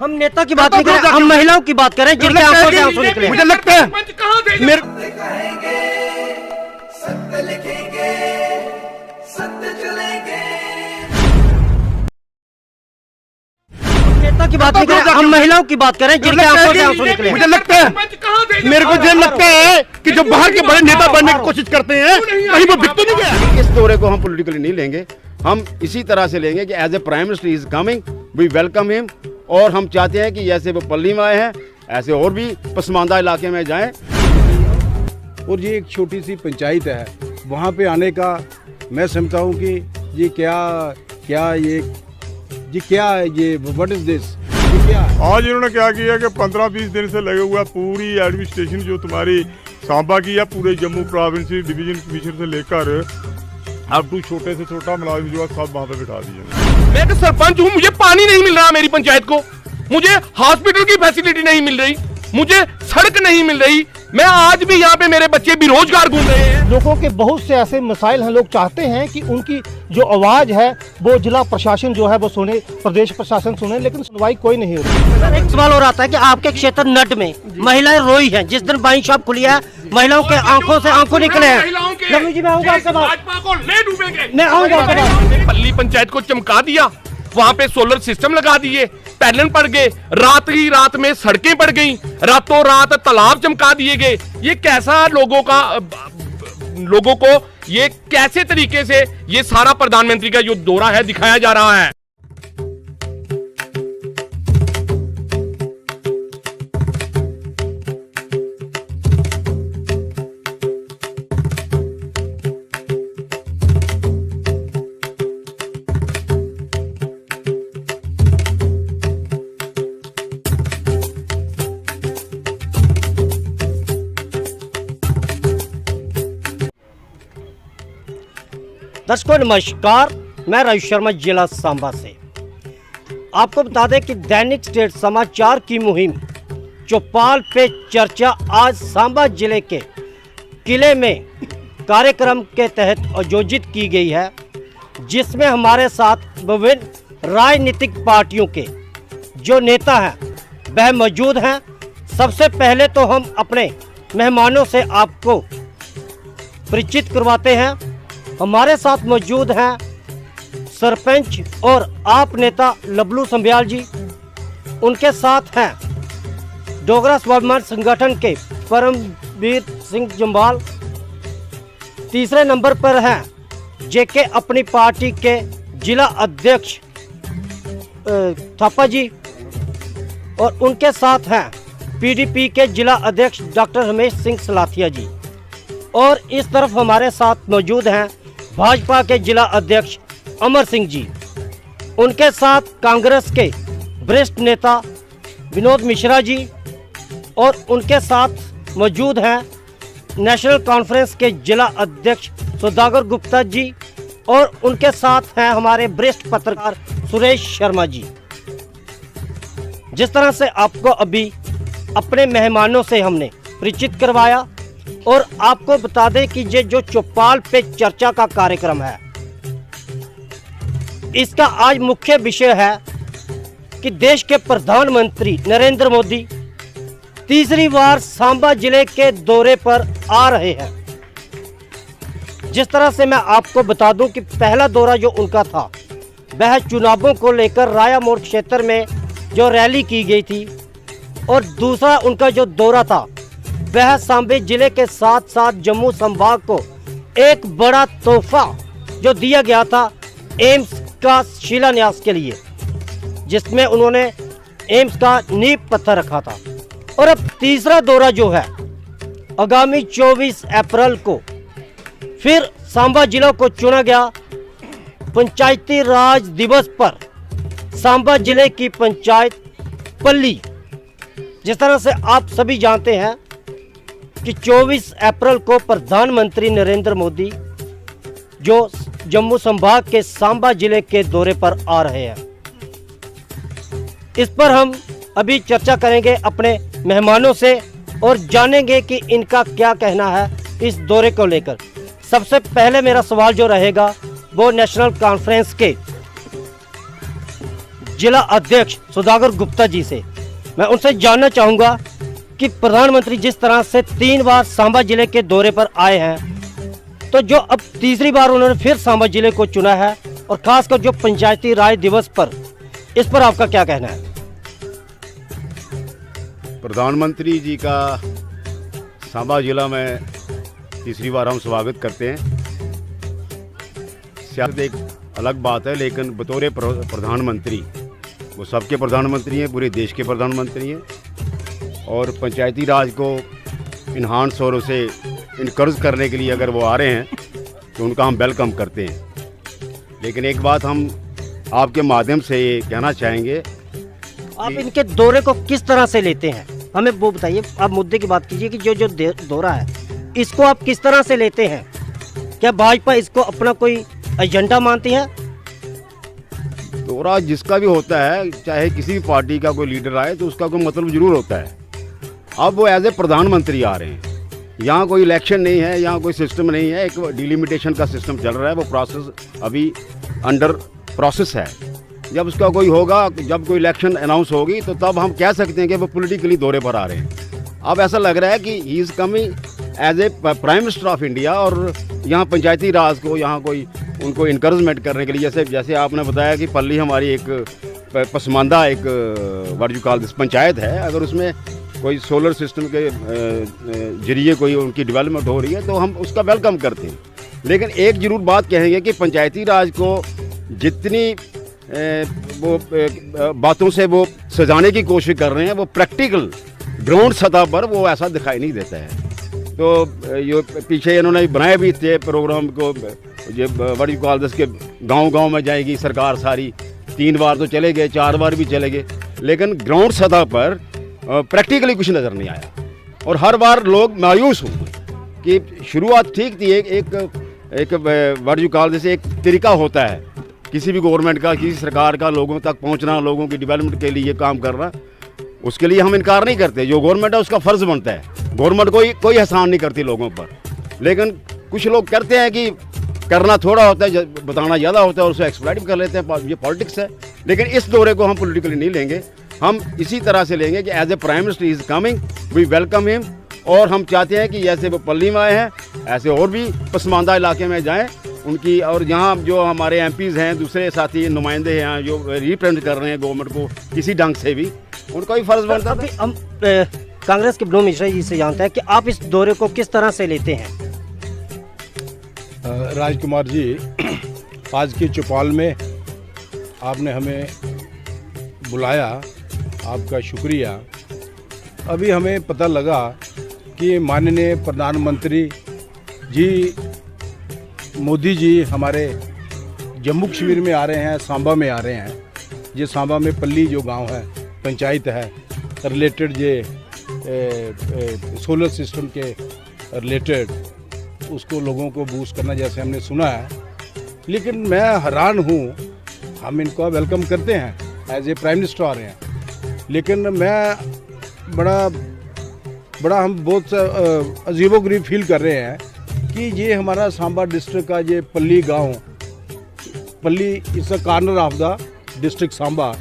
हम नेता की बात नहीं कर रहे, हम महिलाओं की बात करें जिनके आंखों से आंसू निकले। मुझे लगता है मेरे सत्य लिखेंगे, सत्य चलेंगे। नेता की बात नहीं कर रहे, हम महिलाओं की बात करें जिनके आंखों से आंसू निकले। मुझे लगता है मेरे को ये लगता है कि जो बाहर के बड़े नेता बनने की कोशिश करते हैं कहीं वो बिक तो नहीं गया। इस दौरे को हम पॉलिटिकली नहीं लेंगे, हम इसी तरह से लेंगे कि as a prime minister is coming, we welcome him. और हम चाहते हैं कि जैसे वो पल्ली में आए हैं ऐसे और भी पसमानदा इलाके में जाएं। और ये एक छोटी सी पंचायत है, वहाँ पे आने का मैं समझता हूँ कि ये क्या ये व्हाट इज दिस, ये क्या है? आज इन्होंने क्या किया कि 15-20 दिन से लगे हुआ पूरी एडमिनिस्ट्रेशन जो तुम्हारी सांबा की या पूरे जम्मू प्रोविंस डिवीजन कमिश्नर से लेकर अब टू छोटे से छोटा मुलाजिम जो सब वहाँ पे बिठा दिए। मैं तो सरपंच हूँ, मुझे पानी नहीं मिल रहा मेरी पंचायत को, मुझे हॉस्पिटल की फैसिलिटी नहीं मिल रही, मुझे सड़क नहीं मिल रही। मैं आज भी यहाँ पे मेरे बच्चे बेरोजगार घूम रहे हैं। लोगों के बहुत से ऐसे मसाइल हैं, लोग चाहते हैं कि उनकी जो आवाज़ है वो जिला प्रशासन जो है वो सुने, प्रदेश प्रशासन सुने, लेकिन सुनवाई कोई नहीं हो रही। एक सवाल और आता है कि आपके क्षेत्र नट में महिलाएं रोई हैं, जिस दिन वाइन शॉप खुली है महिलाओं के आंखों से आंसू निकले हैं। लम्बी जी मैं आऊंगा आपके पास, भाजपा को ले डूबेंगे। मैं आऊंगा आपके पास। पल्ली पंचायत को चमका दिया, वहाँ पे सोलर सिस्टम लगा दिए, पैनल पड़ गए, रात ही रात में सड़कें पड़ गई, रातों रात तालाब चमका दिए गए। ये कैसा लोगों को ये कैसे तरीके से ये सारा प्रधानमंत्री का जो दौरा है दिखाया जा रहा है। दर्शकों नमस्कार, मैं राजू शर्मा जिला सांबा से आपको बता दें कि दैनिक स्टेट समाचार की मुहिम चौपाल पे चर्चा आज सांबा जिले के किले में कार्यक्रम के तहत आयोजित की गई है, जिसमें हमारे साथ विभिन्न राजनीतिक पार्टियों के जो नेता हैं वह मौजूद हैं। सबसे पहले तो हम अपने मेहमानों से आपको परिचित करवाते हैं। हमारे साथ मौजूद हैं सरपंच और आप नेता लबलू संबियाल जी, उनके साथ हैं डोगरा स्वाभिमान संगठन के परमवीर सिंह जम्वाल, तीसरे नंबर पर हैं जेके अपनी पार्टी के जिला अध्यक्ष थापा जी, और उनके साथ हैं पीडीपी के जिला अध्यक्ष डॉक्टर रमेश सिंह सलाथिया जी, और इस तरफ हमारे साथ मौजूद हैं भाजपा के जिला अध्यक्ष अमर सिंह जी, उनके साथ कांग्रेस के वरिष्ठ नेता विनोद मिश्रा जी, और उनके साथ मौजूद हैं नेशनल कॉन्फ्रेंस के जिला अध्यक्ष सौदागर गुप्ता जी, और उनके साथ हैं हमारे वरिष्ठ पत्रकार सुरेश शर्मा जी। जिस तरह से आपको अभी अपने मेहमानों से हमने परिचित करवाया, और आपको बता दें कि ये जो चौपाल पे चर्चा का कार्यक्रम है, इसका आज मुख्य विषय है कि देश के प्रधानमंत्री नरेंद्र मोदी तीसरी बार सांबा जिले के दौरे पर आ रहे हैं। जिस तरह से मैं आपको बता दूं कि पहला दौरा जो उनका था वह चुनावों को लेकर राया मोड़ क्षेत्र में जो रैली की गई थी, और दूसरा उनका जो दौरा था वह सांबे जिले के साथ साथ जम्मू संभाग को एक बड़ा तोहफा जो दिया गया था एम्स का शिलान्यास के लिए, जिसमें उन्होंने एम्स का नींव पत्थर रखा था। और अब तीसरा दौरा जो है आगामी 24 अप्रैल को फिर सांबा जिला को चुना गया पंचायती राज दिवस पर सांबा जिले की पंचायत पल्ली। जिस तरह से आप सभी जानते हैं कि 24 अप्रैल को प्रधानमंत्री नरेंद्र मोदी जो जम्मू संभाग के सांबा जिले के दौरे पर आ रहे हैं, इस पर हम अभी चर्चा करेंगे अपने मेहमानों से और जानेंगे कि इनका क्या कहना है इस दौरे को लेकर। सबसे पहले मेरा सवाल जो रहेगा वो नेशनल कॉन्फ्रेंस के जिला अध्यक्ष सुधाकर गुप्ता जी से। मैं उनसे जानना चाहूँगा कि प्रधानमंत्री जिस तरह से 3 बार सांबा जिले के दौरे पर आए हैं, तो जो अब तीसरी बार उन्होंने फिर सांबा जिले को चुना है, और खासकर जो पंचायती राज दिवस पर, इस पर आपका क्या कहना है? प्रधानमंत्री जी का सांबा जिला में तीसरी बार हम स्वागत करते हैं। सियासत एक अलग बात है, लेकिन बतौर प्रधानमंत्री, वो सबके प्रधानमंत्री हैं, पूरे देश के प्रधानमंत्री हैं, और पंचायती राज को इन्हांस और उसे इनकरेज करने के लिए अगर वो आ रहे हैं तो उनका हम वेलकम करते हैं। लेकिन एक बात हम आपके माध्यम से ये कहना चाहेंगे, आप इनके दौरे को किस तरह से लेते हैं, हमें वो बताइए। आप मुद्दे की बात कीजिए कि जो दौरा है, इसको आप किस तरह से लेते हैं? क्या भाजपा इसको अपना कोई एजेंडा मानती है? दौरा जिसका भी होता है, चाहे किसी भी पार्टी का कोई लीडर आए, तो उसका कोई मतलब जरूर होता है। अब वो एज ए प्रधानमंत्री आ रहे हैं, यहाँ कोई इलेक्शन नहीं है, यहाँ कोई सिस्टम नहीं है, एक डिलिमिटेशन का सिस्टम चल रहा है, वो प्रोसेस अभी अंडर प्रोसेस है। जब उसका कोई होगा, जब कोई इलेक्शन अनाउंस होगी, तो तब हम कह सकते हैं कि वो पॉलिटिकली दौरे पर आ रहे हैं। अब ऐसा लग रहा है कि he is coming as a prime minister of India, और यहाँ पंचायती राज को यहाँ कोई उनको इनकरेजमेंट करने के लिए, जैसे आपने बताया कि पल्ली हमारी एक पसमानदा एक what you call this panchayat है, अगर उसमें कोई सोलर सिस्टम के जरिए कोई उनकी डेवलपमेंट हो रही है तो हम उसका वेलकम करते हैं। लेकिन एक ज़रूर बात कहेंगे कि पंचायती राज को जितनी वो बातों से वो सजाने की कोशिश कर रहे हैं, वो प्रैक्टिकल ग्राउंड सतह पर वो ऐसा दिखाई नहीं देता है। तो ये पीछे इन्होंने बनाए भी थे प्रोग्राम को, ये व्हाट यू कॉल दिस के गांव-गांव में जाएगी सरकार सारी, 3 बार तो चले गए, 4 बार भी चले गए, लेकिन ग्राउंड सतह पर प्रैक्टिकली कुछ नज़र नहीं आया, और हर बार लोग मायूस हुए कि शुरुआत ठीक थी। एक व्हाट यू कॉल दिस एक तरीका होता है किसी भी गवर्नमेंट का, किसी सरकार का, लोगों तक पहुंचना, लोगों की डेवलपमेंट के लिए काम करना, उसके लिए हम इनकार नहीं करते। जो गवर्नमेंट है उसका फ़र्ज़ बनता है, गवर्नमेंट कोई एहसान नहीं करती लोगों पर, लेकिन कुछ लोग करते हैं कि करना थोड़ा होता है, बताना ज़्यादा होता है, और उसे एक्सप्लॉइट कर लेते हैं, ये पॉलिटिक्स है। लेकिन इस दौरे को हम पॉलिटिकली नहीं लेंगे, हम इसी तरह से लेंगे कि as a prime minister is coming, we welcome him, और हम चाहते हैं कि जैसे वो पल्ली में आए हैं, ऐसे और भी पसमानदा इलाके में जाएँ उनकी, और यहाँ जो हमारे एमपीज़ हैं, दूसरे साथी नुमाइंदे हैं जो रिप्रेजेंट कर रहे हैं गवर्नमेंट को किसी ढंग से भी, उनका भी फर्ज बनता है। हम कांग्रेस के ब्लू मिश्रा जी से जानते हैं कि आप इस दौरे को किस तरह से लेते हैं? राजकुमार जी, आज की चौपाल में आपने हमें बुलाया, आपका शुक्रिया। अभी हमें पता लगा कि माननीय प्रधानमंत्री जी मोदी जी हमारे जम्मू कश्मीर में आ रहे हैं, सांबा में आ रहे हैं। ये सांबा में पल्ली जो गांव है, पंचायत है, रिलेटेड ये सोलर सिस्टम के रिलेटेड उसको लोगों को बूस्ट करना, जैसे हमने सुना है। लेकिन मैं हैरान हूँ, हम इनको वेलकम करते हैं, एज ए प्राइम मिनिस्टर आ रहे हैं, लेकिन मैं बड़ा हम बहुत अजीबोगरीब फील कर रहे हैं कि ये हमारा सांबा डिस्ट्रिक्ट का ये पल्ली गांव, पल्ली इस corner of the district Samba,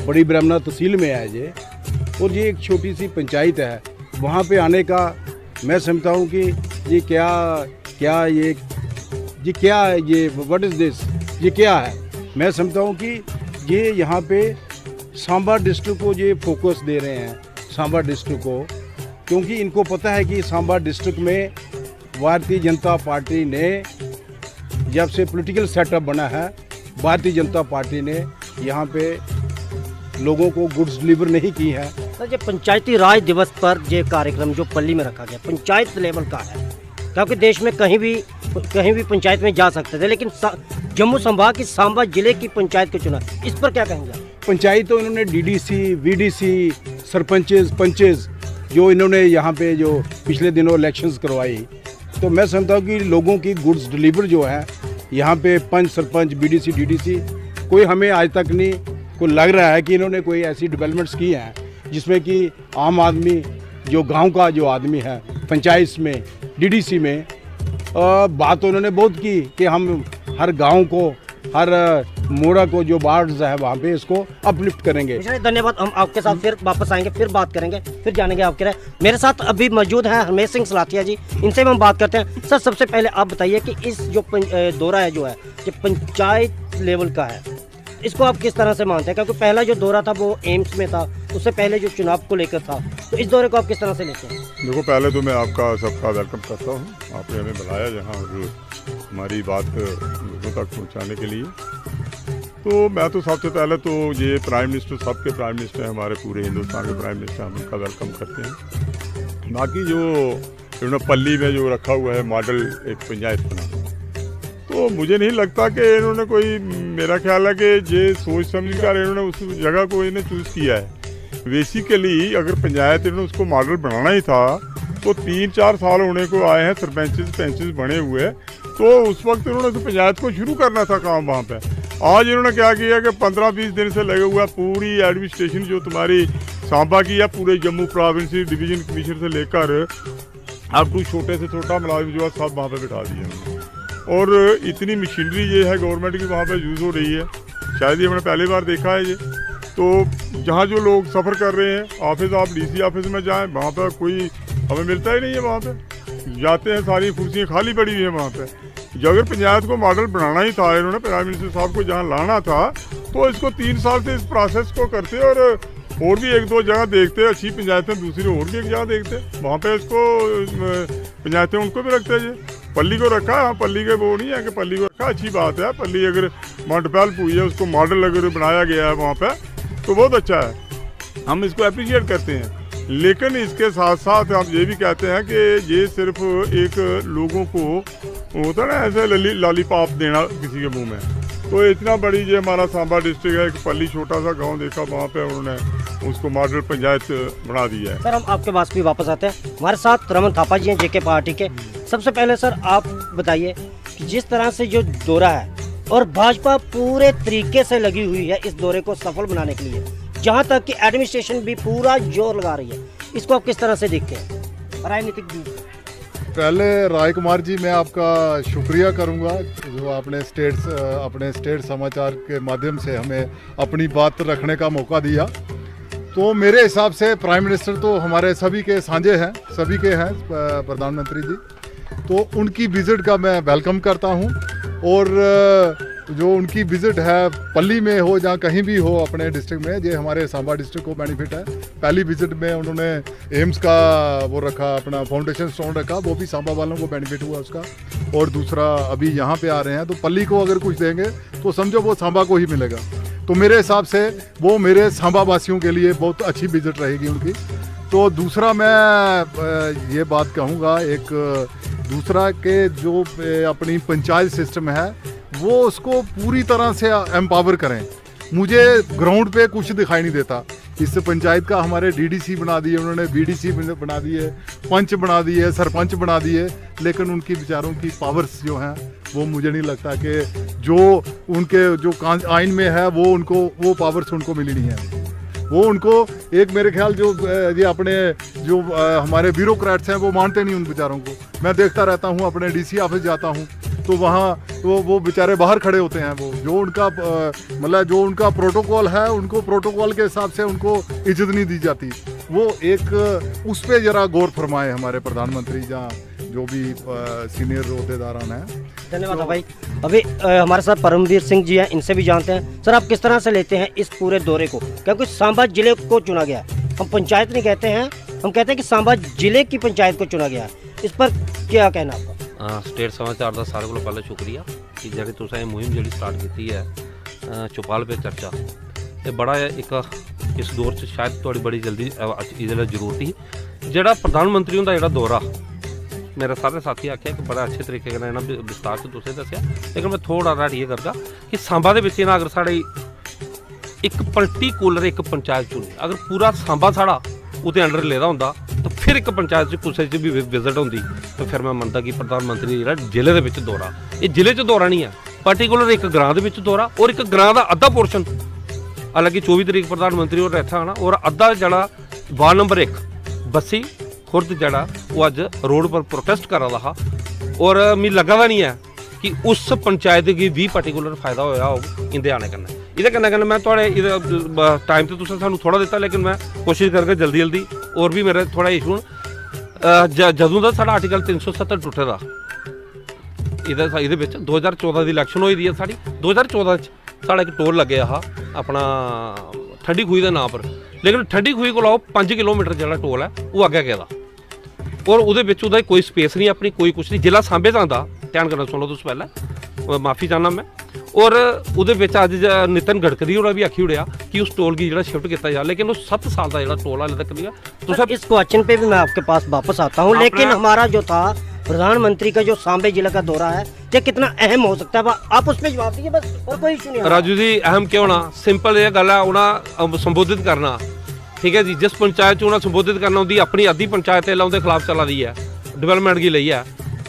बड़ी ब्रह्मणा तहसील में है ये, और ये एक छोटी सी पंचायत है। वहाँ पे आने का मैं समझता हूँ कि ये व्हाट इज़ दिस, ये क्या है। मैं समझता हूँ कि ये यहाँ पे सांबा डिस्ट्रिक्ट को ये फोकस दे रहे हैं, सांबा डिस्ट्रिक्ट को, क्योंकि इनको पता है कि सांबा डिस्ट्रिक्ट में भारतीय जनता पार्टी ने जब से पॉलिटिकल सेटअप बना है, भारतीय जनता पार्टी ने यहाँ पे लोगों को गुड्स डिलीवर नहीं की है। सर, ये पंचायती राज दिवस पर ये कार्यक्रम जो पल्ली में रखा गया पंचायत लेवल का है, क्योंकि देश में कहीं भी पंचायत में जा सकते थे, लेकिन जम्मू संभाग की सांबा जिले की पंचायत को चुना, इस पर क्या कहेंगे? पंचायत तो इन्होंने डीडीसी, वीडीसी, सरपंचेस, पंचेस जो इन्होंने यहाँ पे जो पिछले दिनों इलेक्शंस करवाई, तो मैं समझता हूँ कि लोगों की गुड्स डिलीवर जो है यहाँ पे पंच, सरपंच, बीडीसी, डीडीसी, कोई हमें आज तक नहीं को लग रहा है कि इन्होंने कोई ऐसी डेवलपमेंट्स की हैं जिसमें कि आम आदमी जो गांव का जो आदमी है पंचायत में, डीडीसी में बात तो उन्होंने बहुत की कि हम हर गांव को, हर मोड़ा को जो वार्ड्स है वहाँ पे इसको अपलिफ्ट करेंगे। मिश्रा जी, धन्यवाद। हम आपके साथ फिर वापस आएंगे, फिर बात करेंगे, फिर जानेंगे आपके राय। मेरे साथ अभी मौजूद हैं हरमेश सिंह सलाथिया जी, इनसे भी हम बात करते हैं। सर, सबसे पहले आप बताइए कि इस जो दौरा है जो है ये पंचायत लेवल का है, इसको आप किस तरह से मानते हैं? क्योंकि पहला जो दौरा था वो एम्स में था, उससे पहले जो चुनाव को लेकर था, तो इस दौरे को आप किस तरह से लेते हैं? देखो, पहले तो मैं आपका सबका वेलकम करता हूँ। आपने हमें बुलाया यहाँ और हमारी बात लोगों तक पहुँचाने के लिए। तो मैं तो सबसे पहले तो ये प्राइम मिनिस्टर, सबके प्राइम मिनिस्टर, हमारे पूरे हिंदुस्तान के प्राइम मिनिस्टर, हम उनका वेलकम करते हैं। बाकी जो इन्होंने पल्ली में जो रखा हुआ है मॉडल एक पंचायत बना, तो मुझे नहीं लगता कि इन्होंने कोई, मेरा ख्याल है कि ये सोच समझ कर इन्होंने उस जगह को इन्हें चूज़ किया है। बेसिकली अगर पंचायत इन्होंने उसको मॉडल बनाना ही था तो 3-4 साल होने को आए हैं, सरपंचेस बने हुए, तो उस वक्त इन्होंने तो पंचायत को शुरू करना था काम वहाँ पे। आज इन्होंने क्या किया कि 15-20 दिन से लगे हुआ पूरी एडमिनिस्ट्रेशन जो तुम्हारी सांबा की या पूरे जम्मू प्रोविंस डिवीजन कमिश्नर से लेकर अब टू छोटे से छोटा मुलाजिम जो है सब वहाँ पे बिठा दिए। और इतनी मशीनरी ये है गवर्नमेंट की वहाँ पे यूज़ हो रही है, शायद ये हमने पहली बार देखा है ये। तो जहाँ जो लोग सफ़र कर रहे हैं, ऑफिस, आप डीसी ऑफिस में जाएं, वहाँ पर कोई हमें मिलता ही नहीं है। वहाँ पे जाते हैं, सारी कुर्सियाँ खाली पड़ी हुई हैं वहाँ पे। जो अगर पंचायत को मॉडल बनाना ही था, इन्होंने प्राइम मिनिस्टर साहब को जहाँ लाना था, तो इसको 3 साल से इस प्रोसेस को करते और भी 1-2 जगह देखते, अच्छी पंचायतें दूसरी और भी एक जगह देखते, वहाँ पे इसको पंचायतें उनको भी रखते हैं। पल्ली को रखा, हाँ, पल्ली के वो नहीं है कि पल्ली को रखा, अच्छी बात है। पल्ली अगर मल्टीपल हुई है, उसको मॉडल अगर बनाया गया है वहाँ पे, तो बहुत अच्छा है, हम इसको अप्रिशिएट करते हैं। लेकिन इसके साथ साथ हम ये भी कहते हैं कि ये सिर्फ एक लोगों को होता है ना ऐसे लॉलीपॉप देना किसी के मुंह में। तो इतना बड़ी ये हमारा सांबा डिस्ट्रिक्ट है, एक पल्ली छोटा सा गांव देखा, वहाँ पे उन्होंने उसको मॉडल पंचायत बना दिया है। सर, हम आपके पास भी वापस आते हैं। हमारे साथ रमन थापा जी हैं, जेके पार्टी के। सबसे पहले सर आप बताइए कि जिस तरह से जो दौरा है और भाजपा पूरे तरीके से लगी हुई है इस दौरे को सफल बनाने के लिए, जहां तक कि एडमिनिस्ट्रेशन भी पूरा जोर लगा रही है, इसको आप किस तरह से देखते हैं राजनीतिक? पहले राय कुमार जी, मैं आपका शुक्रिया करूंगा जो आपने अपने स्टेट समाचार के माध्यम से हमें अपनी बात रखने का मौका दिया। तो मेरे हिसाब से प्राइम मिनिस्टर तो हमारे सभी के साझे हैं, सभी के हैं प्रधानमंत्री जी, तो उनकी विज़िट का मैं वेलकम करता हूं। और जो उनकी विज़िट है पल्ली में हो या कहीं भी हो अपने डिस्ट्रिक्ट में, ये हमारे सांबा डिस्ट्रिक्ट को बेनिफिट है। पहली विज़िट में उन्होंने एम्स का वो रखा, अपना फाउंडेशन स्टोन रखा, वो भी सांबा वालों को बेनिफिट हुआ उसका। और दूसरा अभी यहाँ पे आ रहे हैं, तो पल्ली को अगर कुछ देंगे तो समझो वो सांबा को ही मिलेगा। तो मेरे हिसाब से वो मेरे सांबा वासियों के लिए बहुत अच्छी विज़िट रहेगी उनकी। तो दूसरा मैं ये बात कहूँगा, एक दूसरा के जो अपनी पंचायत सिस्टम है वो उसको पूरी तरह से एम्पावर करें। मुझे ग्राउंड पे कुछ दिखाई नहीं देता। इस पंचायत का हमारे डीडीसी बना दिए उन्होंने, बीडीसी बना दिए, पंच बना दिए, सरपंच बना दिए, लेकिन उनकी विचारों की पावर्स जो हैं वो मुझे नहीं लगता कि जो उनके जो आइन में है वो उनको वो पावर्स उनको मिली नहीं है। वो उनको एक मेरे ख्याल जो ये अपने जो हमारे ब्यूरोक्रेट्स हैं वो मानते नहीं उन बेचारों को। मैं देखता रहता हूँ, अपने डीसी ऑफिस जाता हूँ तो वहाँ वो बेचारे बाहर खड़े होते हैं। वो जो उनका मतलब जो उनका प्रोटोकॉल है, उनको प्रोटोकॉल के हिसाब से उनको इज्जत नहीं दी जाती। वो एक उस पर ज़रा गौर फरमाए हमारे प्रधानमंत्री, जहाँ जो भी सीनियर अहदेदारान हैं। धन्यवाद भाई। अभी हमारे साथ परमवीर सिंह जी हैं, इनसे भी जानते हैं। सर, आप किस तरह से लेते हैं इस पूरे दौरे को? क्योंकि सांबा जिले को चुना गया, हम पंचायत नहीं कहते हैं, हम कहते हैं कि सांबा जिले की पंचायत को चुना गया। इस पर क्या कहना आपका? स्टेट समाचार का सारे को पहले शुक्रिया कि जी तुसें ये मुहिम जी स्टार्ट की है चौपाल पे चर्चा, ये बड़ा एक इस दौर से शायद थोड़ी बड़ी जल्दी इसलिए जरूरत ही। जोड़ा प्रधानमंत्री उनका जोड़ा दौरा, मेरे सारे साथी आख्या कि बड़ा अच्छे तरीके इन्होंने विस्तार से तुसें दसिया, लेकिन मैं थोड़ा राट ये करगा कि सांबा के अगर साढ़े एक पर्टिकुलर एक पंचायत चुनी, अगर पूरा सांबा साढ़ा उसके अंडर लेदा होंदा तो फिर एक पंचायत कुछ भी विजिट होंदी, तो फिर मैं मनता कि प्रधानमंत्री जो जिले के दौरा, ये जिले च दौरा नहीं है, पर्टिकुलर एक ग्रां के दौरा और एक ग्रां का अद्धा पोर्शन। हालांकि 24 तरीक प्रधानमंत्री और इत्थे आना और अद्धा जड़ा वार्ड नंबर 1 बस्सी खुर्द जड़ा वो अज रोड पर प्रोटेस्ट करा रहा। और मैं लगा दा नहीं है कि उस पंचायत गी भी पर्टिकुलर फायदा होया हो इंदे आने कन्नै। इहदे कन्नै कन्नै मैं थोड़े टाइम तो तुसें सानू थोड़ा दित्ता, लेकिन मैं कोशिश करके जल्दी जल्दी और भी मेरे थोड़ा इशू जदों दा साढ़ा आर्टिकल 370 टुटे दा इहदे विच 2014 दी इलैक्शन होई दी है साढ़ी। 2014 च साढ़ा एक टोल लगे हा अपना ठंडी खूही दे नाम पर, लेकिन ठंडी खूही कोला 5 किलोमीटर जिहड़ा टोल है वो अग्गे गेदा और उहदे विच उहदा कोई स्पेस नहीं अपनी, कोई कुछ नहीं। जिला सांबे दा आंदा, ध्यान कन्नै सुनो तुस पहले, माफ़ी चाहना मैं। और उहदे विच अज नितिन गडकरी होरें भी आखी उड़ेआ कि उस टोल की जिहड़ा शिफ्ट किया जा, लेकिन वो 7 साल का जिहड़ा टोल हाले तक नहीं है। तो इस क्वेश्चन पे भी मैं आपके पास वापस आता हूँ, लेकिन हमारा जो था प्रधानमंत्री का जो सांबे जिला का दौरा है, ये कितना अहम हो सकता है, आप उसमें जवाब दीजिए बस, और कोई इशू नहीं। राजू जी अहम क्यों ना, सिंपल ये गल है, उन्हें संबोधित करना, ठीक है जी। जिस पंचायत च उन्हें संबोधित करना उनकी अपनी अद्धी पंचायत है उनके खिलाफ चला दी है, डिवेलपमेंट की लई है।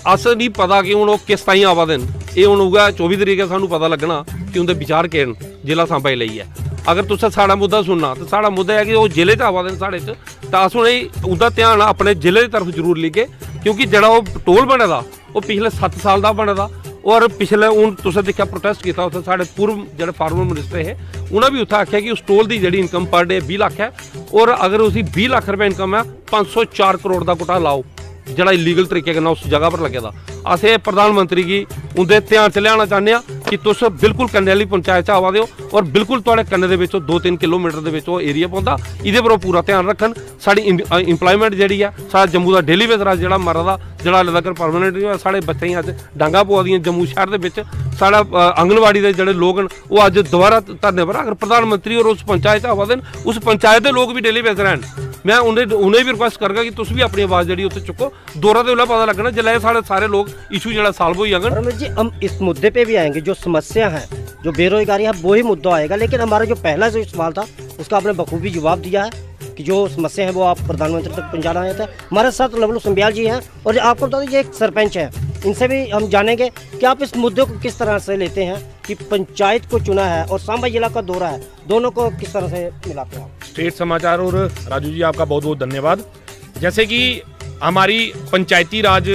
अस नहीं पता कि हूँ किस ताईं आवा दिन, ये हूँ उगा 24 तरीक सानू पता लगना कि उनके विचार के जिला सांबा ही लई है। अगर तुसें साड़ा मुद्दा सुनना तो साड़ा मुद्दा है कि वो जिले च आवा दिन साढ़े च, तो अस उन्हें उनका ध्यान अपने जिले की तरफ जरूर लेगे, क्योंकि जरा वो टोल बने दा वो पिछले 7 साल का बने दा। और पिछले हूँ तुसें देखा प्रोटेस्ट किया उत्थे साढ़े पूर्व जो फार्मर मिनिस्टर है उन्हें भी उत्थे आख्या कि उस टोल की जी इनकम पर डे 20 लाख है, और अगर उसकी 20 लाख रुपये इनकम है 504 करोड़ का घोटाला लाओ जरा इलीगल तरीके के उस जगह पर लगे दा। अस प्रधानमंत्री की उनके ध्यान च लिया चाहते हैं कि तुस बिल्कुल कन्ने वाली पंचायत आवा दो, और बिल्कुल तुहाडे कन्ने दे विचों 2-3 किलोमीटर के एरिया पौंदा, इहदे पर पूरा ध्यान रखन। साडी इंप्लॉयमेंट जी है, साढ़ा जम्मू का डेली बेसरा जो मरदा जिहड़ा हाले तक परमानेंट नहीं होया, साढ़े बच्चे अज डांगा पवा दियां जम्मू शहर के विच। साढ़ा आंगनवाड़ी के जोड़े लोग हैं वो अज दोबारा धरने पर, अगर प्रधानमंत्री और उस पंचायत आवा देन, उस पंचायत के लोग भी डेली बेस रहन, मैं उन्हें भी रिक्वेस्ट करगा कि तुम भी अपनी आवाज़ जी उत्थे चुको। दौरा तो उन्हें पता लगना जिले सारे लोग इशू जो सॉल्व हो जाएगा। रमेश जी हम इस मुद्दे पे भी आएंगे, जो समस्या है जो बेरोजगारी है वही मुद्दा आएगा, लेकिन हमारा जो पहला जो सवाल था उसका आपने बखूबी जवाब दिया है कि जो समस्या है वो आप प्रधानमंत्री तक पहुँचाना है। हमारे साथ लवलू संबियाल जी हैं, और आपको बता दें ये एक सरपंच है, इनसे भी हम जानेंगे कि आप इस मुद्दे को किस तरह से लेते हैं कि पंचायत को चुना है और सांबा जिला का दौरा है, दोनों को किस तरह से मिलाते हैं। स्टेट समाचार और राजू जी आपका बहुत बहुत धन्यवाद। जैसे कि हमारी पंचायती राज